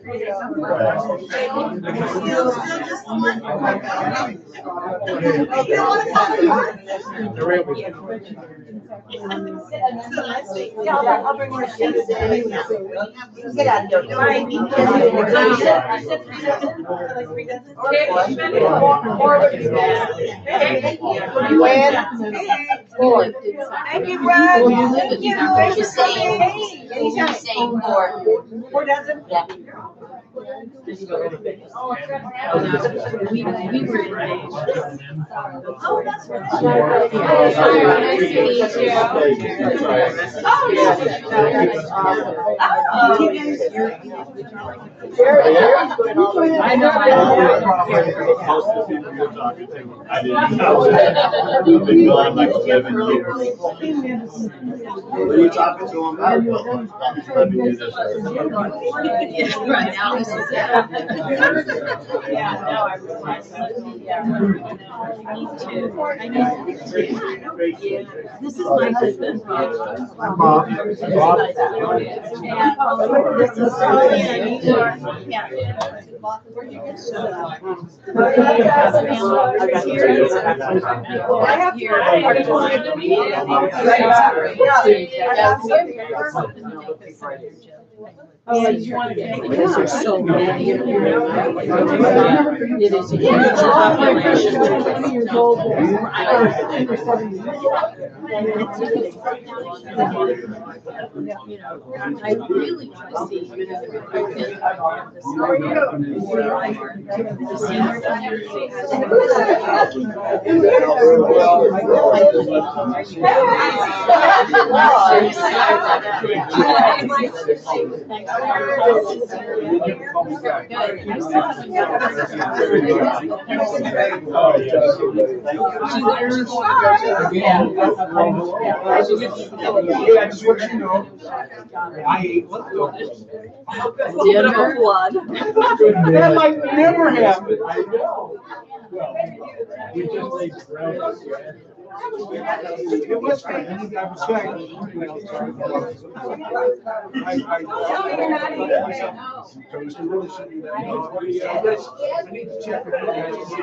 I'll bring more sheets. Get out of here. Thank you, Brad. Thank you. Thank you. Saying four. 4 dozen? Yeah. We were engaged. Oh, that's right. Nice to meet you. Oh, yeah. I know. I didn't know that. I've been gone like 11 years. What are you talking to him about? Let me do this. Right now, this is it. Yeah, no, I realize that. Yeah. I need to. This is my husband. I'm Bob. This is Tony and yeah. Where'd you get this? I have here. Oh, you want to take? Because there's so many. It is a huge I really want to see the senior community I ate leftovers. Dinner blood. That might never happen. I know. It was fun. I was I need to check with you guys to see if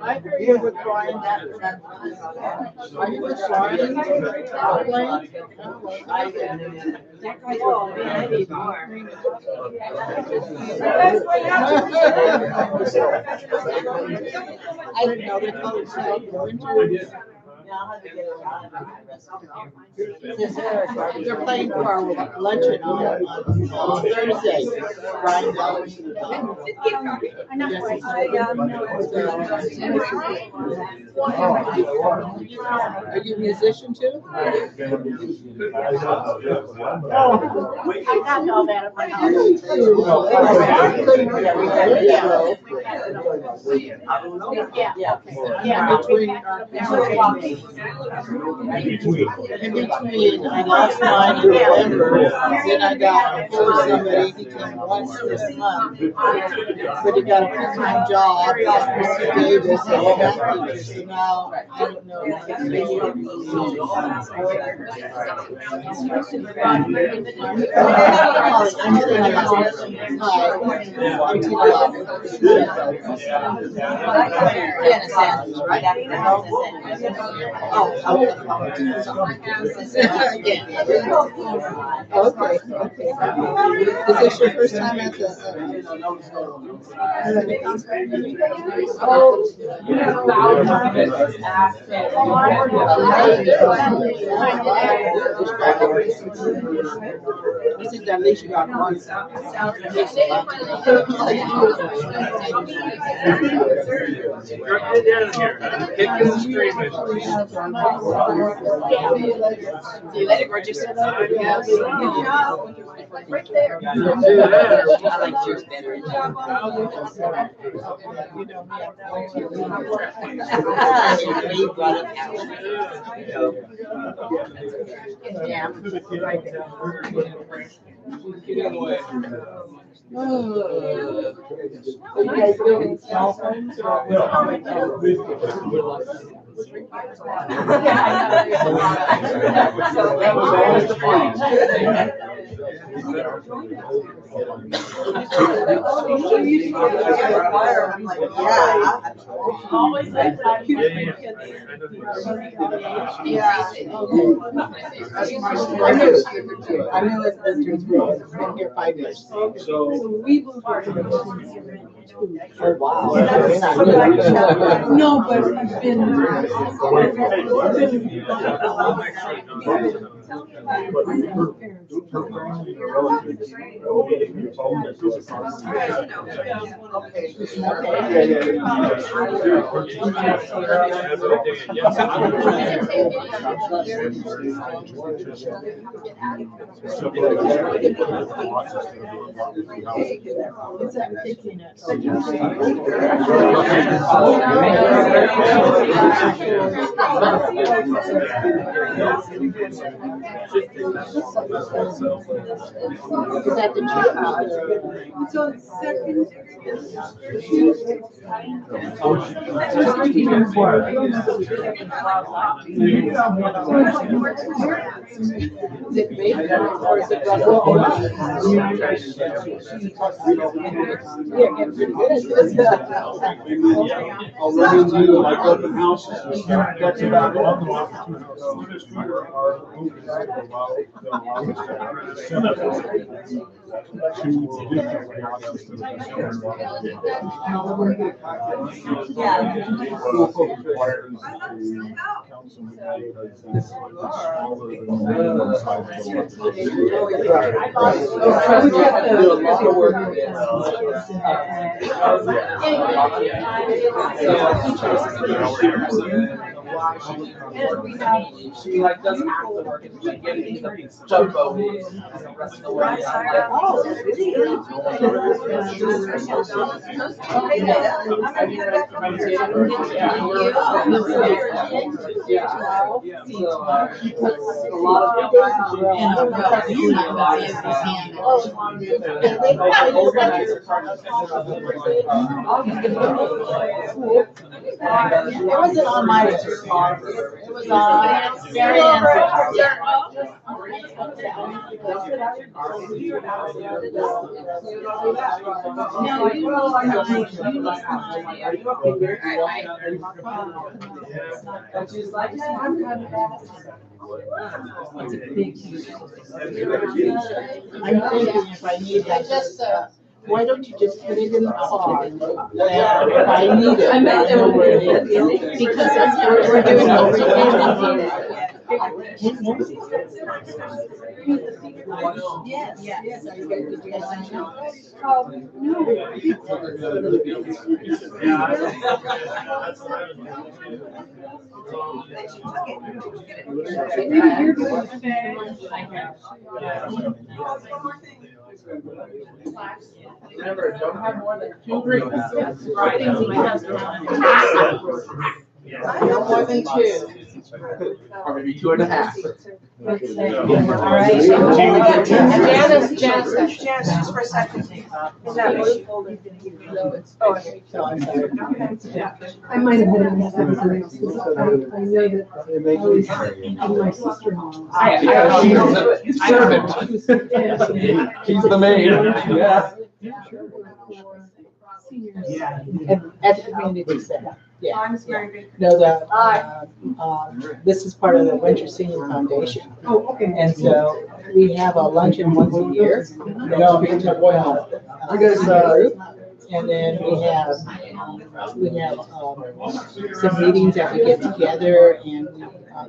I heard you with Brian. Are you with Brian? I need more. I didn't know they called it so. They're playing for our luncheon on Thursday. Brian Bellamy. Are you a musician too? I got all that at my house. Yeah. In between, I lost mine in November, then I got somebody, he came once this month. But he got a full-time job at Mr. Davis as a math teacher, so now I don't know. Okay. Is this your first time at the? I think at least you got one. See you later, gorgeous. Right there. I like yours better. Yeah. So you guys building small homes or? Always like that. Yeah. I knew it was been here 5 years. So we moved. Oh, wow. No, but I've been. I'll run into like open houses. That's about She like does half the work and she gets the jumbo and the rest of the work. A lot of It wasn't on my list. It was on Mary and she's like, yeah, I'm kind of I'm thinking if I need that, why don't you just put it in the car? If I need it, I know where it is. Because that's what we're doing over here. Yes, yes. Remember, don't have more than 2 drinks. No more than 2. Or maybe 2.5. All right. Janice, Just for a second. Is that blue? I might have been in something else, because I know that I was in my sister-in-law. She's the maid. Yeah. At the community center. Yeah. I'm very good. No, this is part of the Winter Senior Foundation. Oh, okay. And so we have a luncheon once a year. No, I guess, and then we have some meetings that we get together and we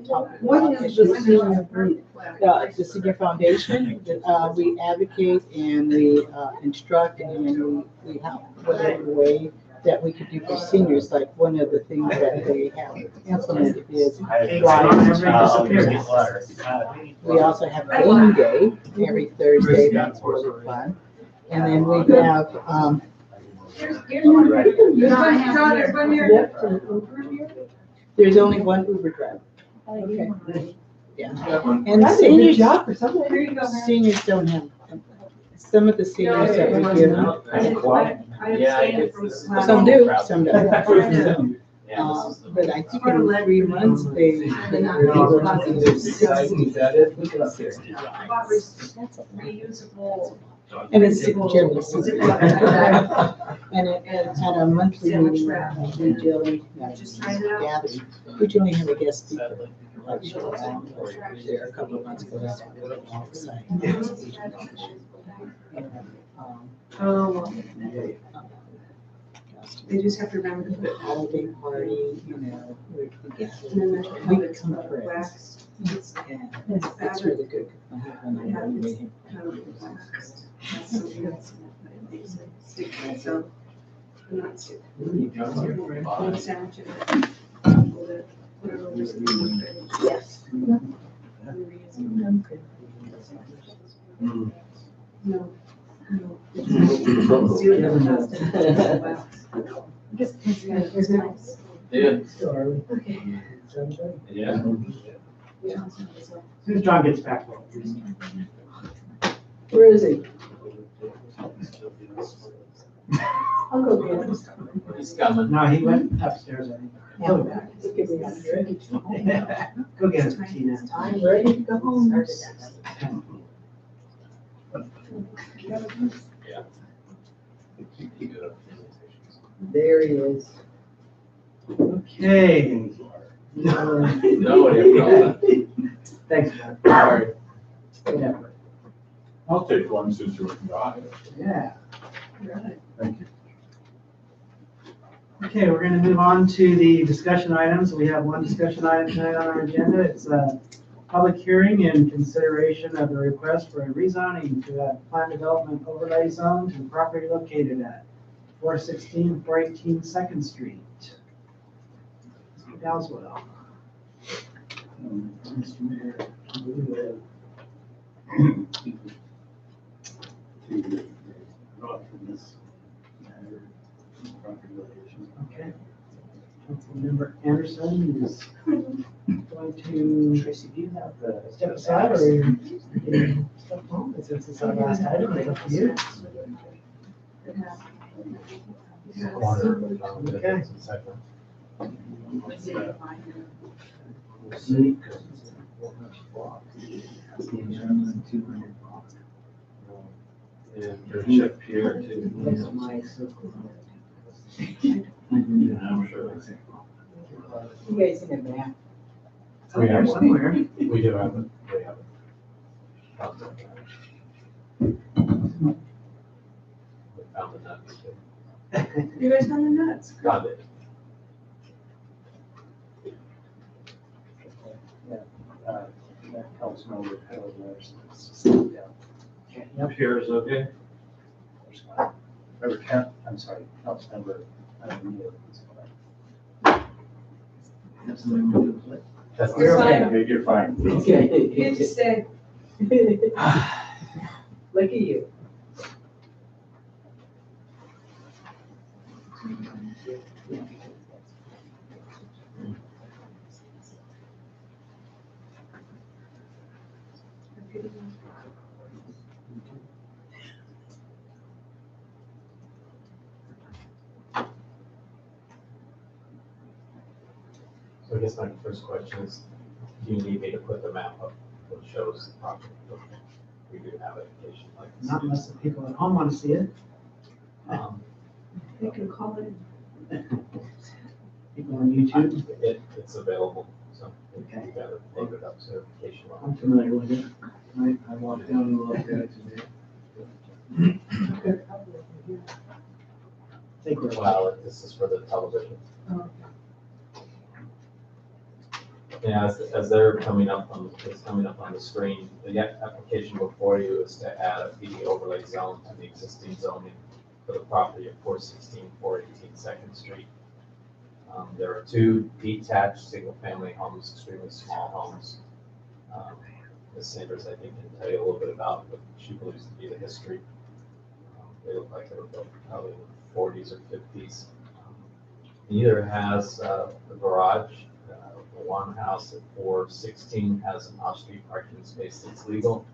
talk. What is the senior group? The Senior Foundation, we advocate and we instruct and we help whatever way that we could do for seniors. Like one of the things that they have implemented is we also have game day every Thursday. That's really fun. And then we have there's only one Uber driver. Okay. Yeah. And That's a good job for somebody. Seniors don't have, some of the seniors that we give, some do, some don't. But I think in 3 months, they were able to do Reusable. and it's generally seasonal. And at a monthly meeting, we generally gather, we generally have a guest speaker. Like there a couple of months ago. They just have to remember to put it holiday party, you know, we and then there's we the come friends. wax. Yeah, it's really good. I have one I have on this meeting. kind of waxed. So that's, but it makes it stick to myself. I'm not sick. Food sandwich it. Hold it, put it over the fridge. Yes. Mm. No, no. It's doing it fast. Wow. Here's nice. Yeah. Still early. Okay. 7:30. Yeah. As soon as John gets back, we'll. Where is he? I'll go get him. He's coming. No, he went upstairs, I think. He'll be back. He's getting ready to go home. Go get him, Tina. I'm ready to go home. There he is. Okay. Nobody. Thanks, John. Sorry. Good effort. I'll take one since you're driving. Yeah. Thank you. Okay, we're gonna move on to the discussion items. We have one discussion item tonight on our agenda. It's a public hearing and consideration of a request for a rezoning to a plan development overlay zone to property located at 416, 418 Second Street. Mr. Dowswell. Mr. Mayor, to draw from this matter, property location. Okay. Councilmember Anderson is going to Tracy, do you have the? step aside, or are you getting stuff home? Since it's our last item, it's up to you. Okay. Yeah, there's Chip here too. That's my circle. I'm sure. You guys in the back. We have somewhere. We do have it. We have it. Found the nuts. You guys found the nuts. Got it. That Councilmember Harold Larson. Up here is okay. Member Kent, I'm sorry, Councilmember. That's You're okay. You're fine. Okay. You have to stay. Look at you. So I guess my first question is, do you need me to put the map up that shows the property? We do have application like this. Not unless the people at home want to see it. They can call it. People on YouTube. It's available, so Okay. you gotta look it up, certification. I'm familiar with it. I walked down and looked at it today. I think we're. Well, this is for the television. Yeah, as they're coming up on, it's coming up on the screen, the application before you is to add a PD overlay zone to the existing zoning for the property at 416, 418 Second Street. There are two detached single-family homes, extremely small homes. Ms. Sanders, I think, can tell you a little bit about what she believes to be the history. They look like they were built probably in the 40s or 50s. Neither has a garage. The one house at 416 has an off-street parking space that's legal.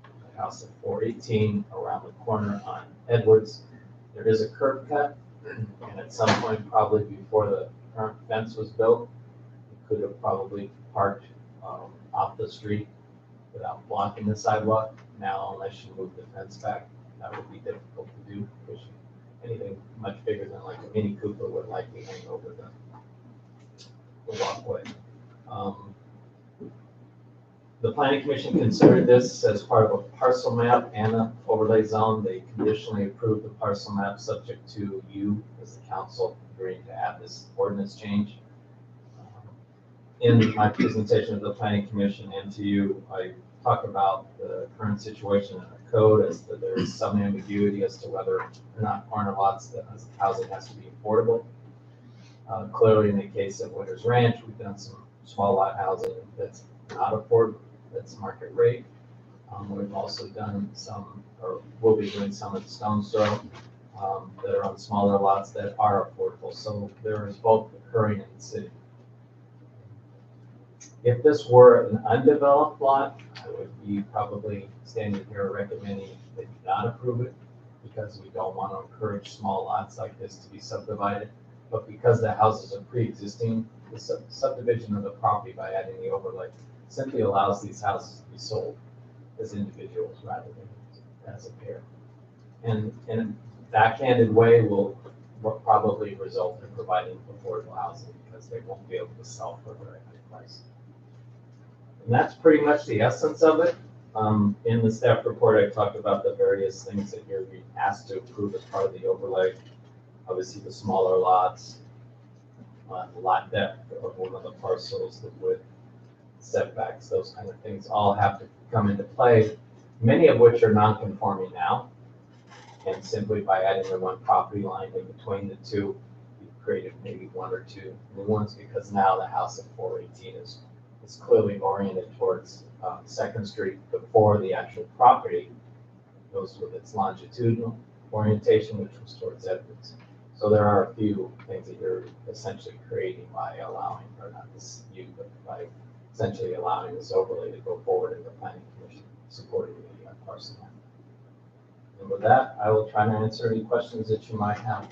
The house at 418 around the corner on Edwards, there is a curb cut. And at some point, probably before the current fence was built, you could have probably parked off the street without blocking the sidewalk. Now, unless you move the fence back, that would be difficult to do, because anything much bigger than like a Mini Cooper would likely hang over the walkway. The planning commission considered this as part of a parcel map and an overlay zone. They conditionally approved the parcel map subject to you as the council agreeing to add this ordinance change. In my presentation of the planning commission and to you, I talk about the current situation in the code as that there is some ambiguity as to whether or not corner lots that housing has to be affordable. Clearly, in the case of Winters Ranch, we've done some small lot housing that's not affordable, that's market rate. We've also done some, or will be doing some at Stone's Throw that are on smaller lots that are affordable. So there is both occurring in the city. If this were an undeveloped lot, I would be probably standing here recommending that you not approve it because we don't want to encourage small lots like this to be subdivided. But because the houses are pre-existing, the subdivision of the property by adding the overlay simply allows these houses to be sold as individuals rather than as a pair. And in a backhanded way will probably result in providing affordable housing because they won't be able to sell for a very high price. And that's pretty much the essence of it. In the staff report, I talked about the various things that you're being asked to approve as part of the overlay. Obviously, the smaller lots, the lot depth of one of the parcels, the width, setbacks, those kind of things all have to come into play, many of which are non-conforming now. And simply by adding the one property line in between the two, you've created maybe one or two new ones because now the house at 418 is clearly oriented towards 2nd Street before the actual property goes with its longitudinal orientation, which was towards Edwards. So there are a few things that you're essentially creating by allowing, or not this you, but by essentially allowing this overlay to go forward in the planning commission supporting the parcel map. And with that, I will try to answer any questions that you might have.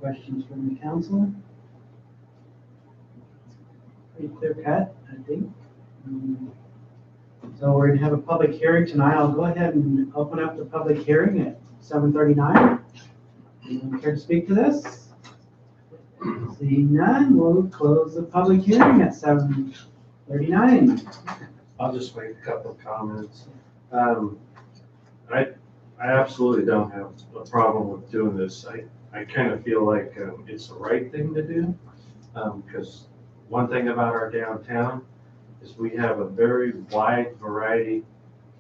Questions from the council? Pretty clear cut, I think. So we're gonna have a public hearing tonight. I'll go ahead and open up the public hearing at 7:39. Anyone care to speak to this? Seeing none, we'll close the public hearing at 7:39. I'll just make a couple of comments. I absolutely don't have a problem with doing this. I kind of feel like it's the right thing to do because one thing about our downtown is we have a very wide variety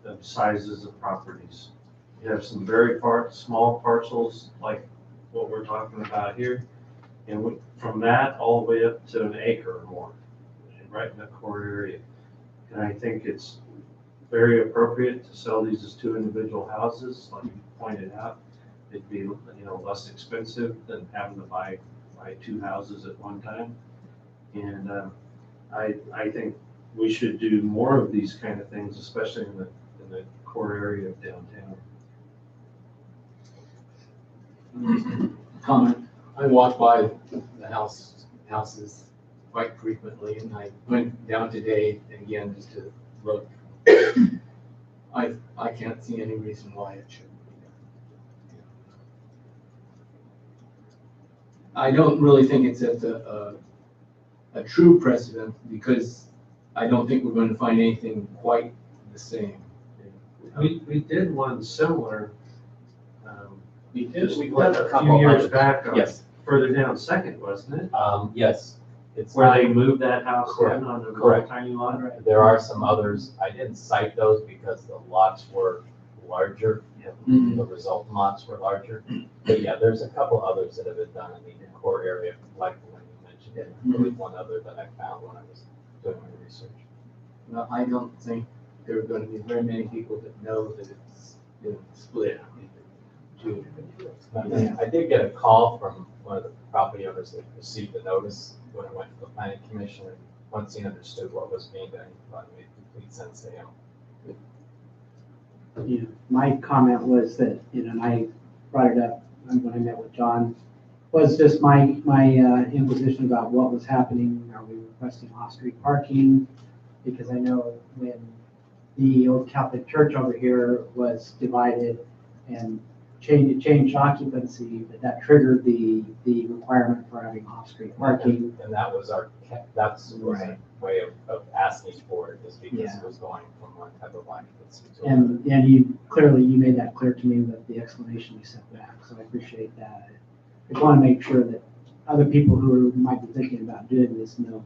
of sizes of properties. You have some very small parcels like what we're talking about here, and from that all the way up to an acre or more, right in the core area. And I think it's very appropriate to sell these as two individual houses, like you pointed out. It'd be less expensive than having to buy two houses at one time. And I think we should do more of these kind of things, especially in the core area of downtown. Comment. I walk by the houses quite frequently, and I went down today again just to look. I can't see any reason why it shouldn't be done. I don't really think it's a true precedent because I don't think we're going to find anything quite the same. We did one similar. We did. Just We like did a a couple few years hundred. back. Yes. Further down Second, wasn't it? Yes. It's Where not- they moved that house Correct. in on a little Correct. tiny lot. There are some others. I didn't cite those because the lots were larger. Mhm. The resultant lots were larger. But yeah, there's a couple others that have been done in the core area, like the one you mentioned. There was one other that I found when I was doing my research. Well, I don't think there are going to be very many people that know that it's been split into two individuals. I did get a call from one of the property owners that received the notice when I went to the planning commission. And once he understood what was being done, he thought it made complete sense to him. My comment was that, and I brought it up when I met with John, was just my imposition about what was happening. Are we requesting off-street parking? Because I know when the old Catholic church over here was divided and changed occupancy, that triggered the requirement for having off-street parking. And that was that's our way of asking for it, is because Yeah. it was going from one type of occupancy to And you made that clear to me with the explanation you sent back, so I appreciate that. I just want to make sure that other people who might be thinking about doing this know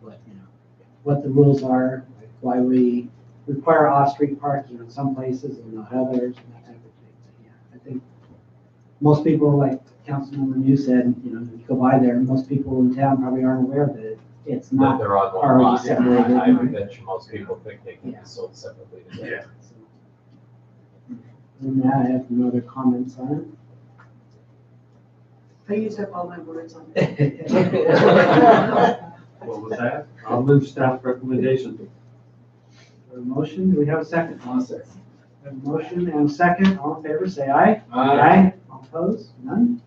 what the rules are, why we require off-street parking in some places and not others, and that type of thing. But yeah, I think most people, like Councilmember New said, you go by there, most people in town probably aren't aware that it's that not they're on one already lot. separated. I would bet you most people think they can be sold separately together. And now I have no other comments on I used up all my words on it. it. What was that? I'll move staff recommendation. A motion, do we have a second? I'll second. A motion and a second, all in favor, say aye. Aye. All opposed, none?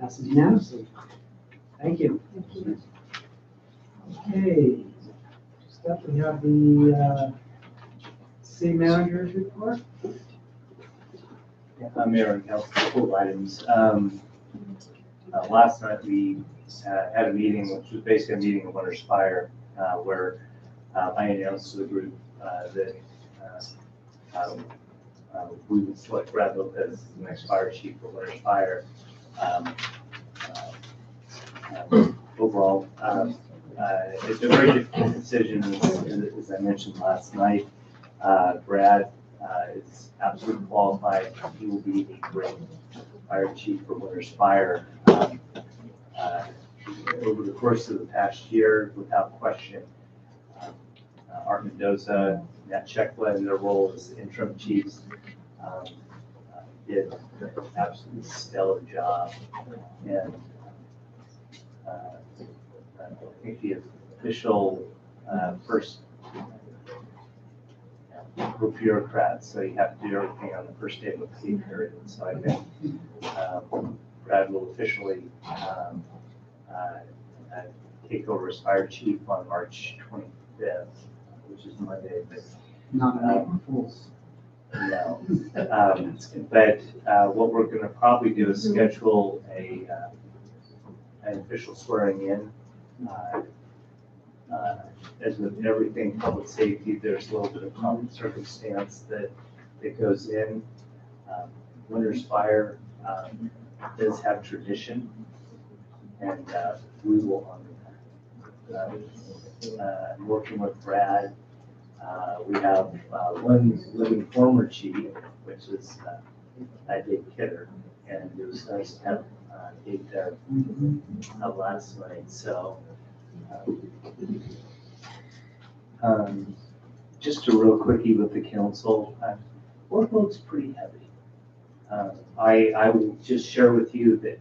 Passes unanimously. Thank you. Okay. Next up, we have the city manager's report. Mayor and council, a couple of items. Last night we had a meeting, which was basically a meeting of Winter's Fire, where I announced to the group that we would select Brad Lopez as the next fire chief for Winter's Fire. Overall, it's a very difficult decision, as I mentioned last night. Brad is absolutely qualified. He will be a great fire chief for Winter's Fire. Over the course of the past year, without question, Art Mendoza, Nat Checkla, in their role as interim chiefs, did an absolutely stellar job. And I think the official first we're bureaucrats, so you have to do everything on the first day of a pay period. So I think Brad will officially take over as fire chief on March 25th, which is Monday. But, Not an April Fool's. no. But what we're going to probably do is schedule an official swearing in. As with everything public safety, there's a little bit of common circumstance that goes in. Winter's Fire does have tradition, and we will honor that. Working with Brad, we have one living former chief, which is Dave Kidder, and it was nice to have Dave there last night. So. Just a real quickie with the council, workload's pretty heavy. I will just share with you that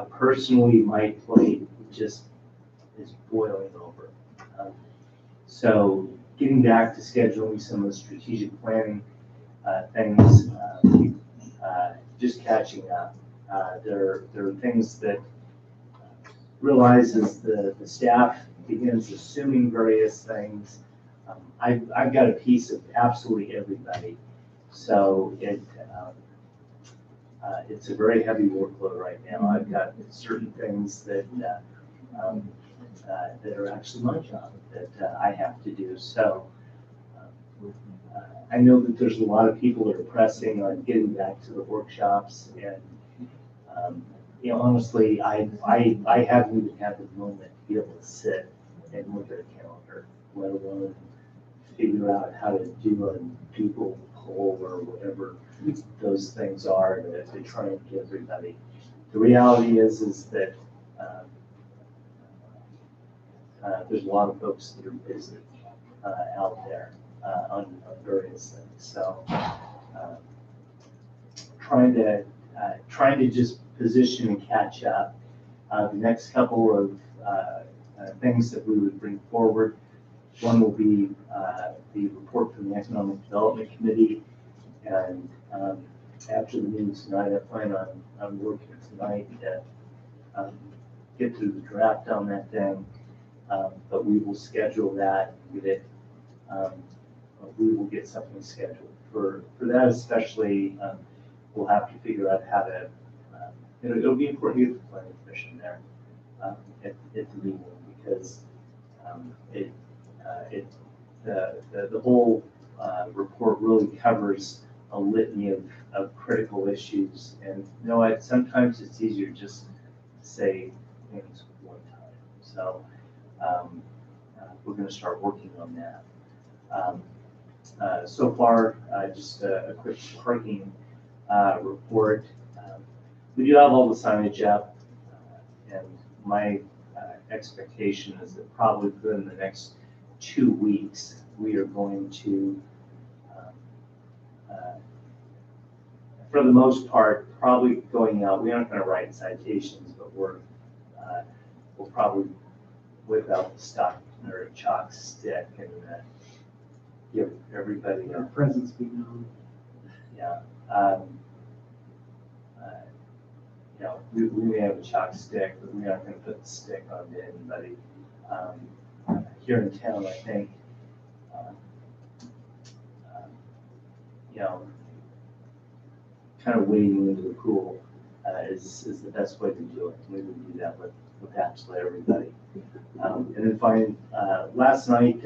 personally my plate just is boiling over. So getting back to scheduling some of the strategic planning things, just catching up. There are things that realizes the staff begins assuming various things. I've got a piece of absolutely everybody, so it's a very heavy workload right now. I've got certain things that are actually my job that I have to do. So I know that there's a lot of people that are pressing on getting back to the workshops, and honestly, I haven't even had the moment to be able to sit and look at a calendar, let alone figure out how to do a Google poll or whatever those things are to try and get everybody. The reality is that there's a lot of folks that are busy out there on various things. So trying to just position and catch up. The next couple of things that we would bring forward. One will be the report from the Economic Development Committee, and after the meeting tonight, I plan on working tonight to get through the draft on that thing, but we will schedule that and get it. We will get something scheduled for that, especially. We'll have to figure out how to it'll be important to get the planning commission there at the meeting because the whole report really covers a litany of critical issues. And you know what, sometimes it's easier just to say things one time. So we're going to start working on that. So far, just a quick parking report. We do have all the signage up, and my expectation is that probably within the next 2 weeks, we are going to, for the most part, probably going out. We aren't going to write citations, but we'll probably whip out the stock or a chalk stick and give everybody Our presence be known. yeah. You know, we may have a chalk stick, but we aren't going to put the stick on anybody. Here in town, I think, you know, kind of wading into the pool is the best way to do it. We would do that with absolutely everybody. And then finally, last night,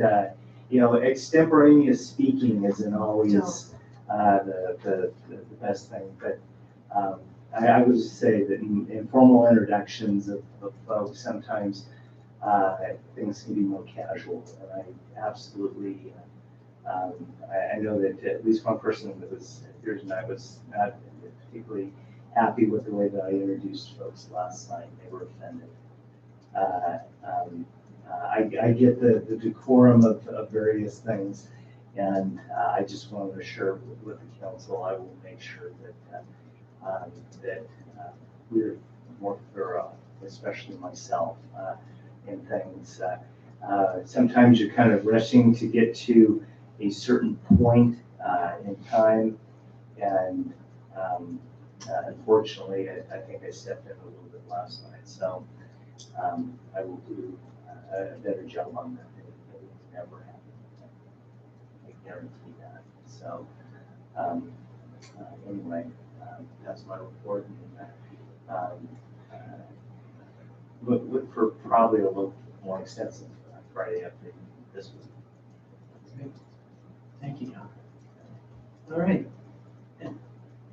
you know, extemporaneous speaking isn't always the best thing, but I would say that in informal introductions of folks, sometimes things can be more casual, and I absolutely, I know that at least one person that was here tonight was not particularly happy with the way that I introduced folks last night. They were offended. I get the decorum of various things, and I just want to assure with the council, I will make sure that we're more thorough, especially myself, in things. Sometimes you're kind of rushing to get to a certain point in time, and unfortunately, I think I stepped in a little bit last night. So I will do a better job on that. It will never happen. I guarantee that. So anyway, that's my report. Look for probably a little more extensive Friday update this week. Great. Thank you, John. All right. And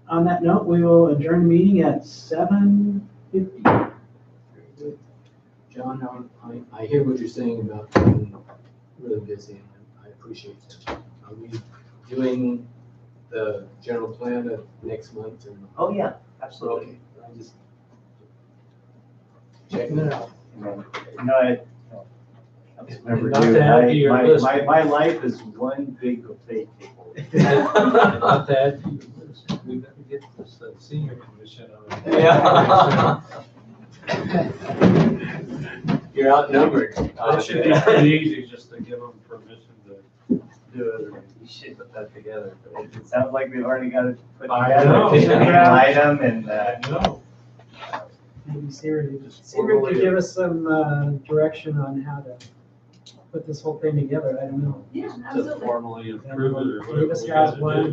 on that note, we will adjourn the meeting at 7:50. John, I hear what you're saying about being really busy, and I appreciate that. Are we doing the general plan of next month? Oh, yeah, absolutely. Okay, I'm just checking it out. You know, I remember Not to add to your list. my life is one big buffet table. Not to add to your list, we better get this senior commission on. Yeah. You're outnumbered. It should be pretty easy just to give them permission to do it. You should put that together. But it sounds like they've already got it put I together. know. It's an item and, No. Maybe Sarah could give us some direction on how to put this whole thing together. I don't know. Yeah, To absolutely. formally approve it or whatever. Leave us we guys gotta one do. with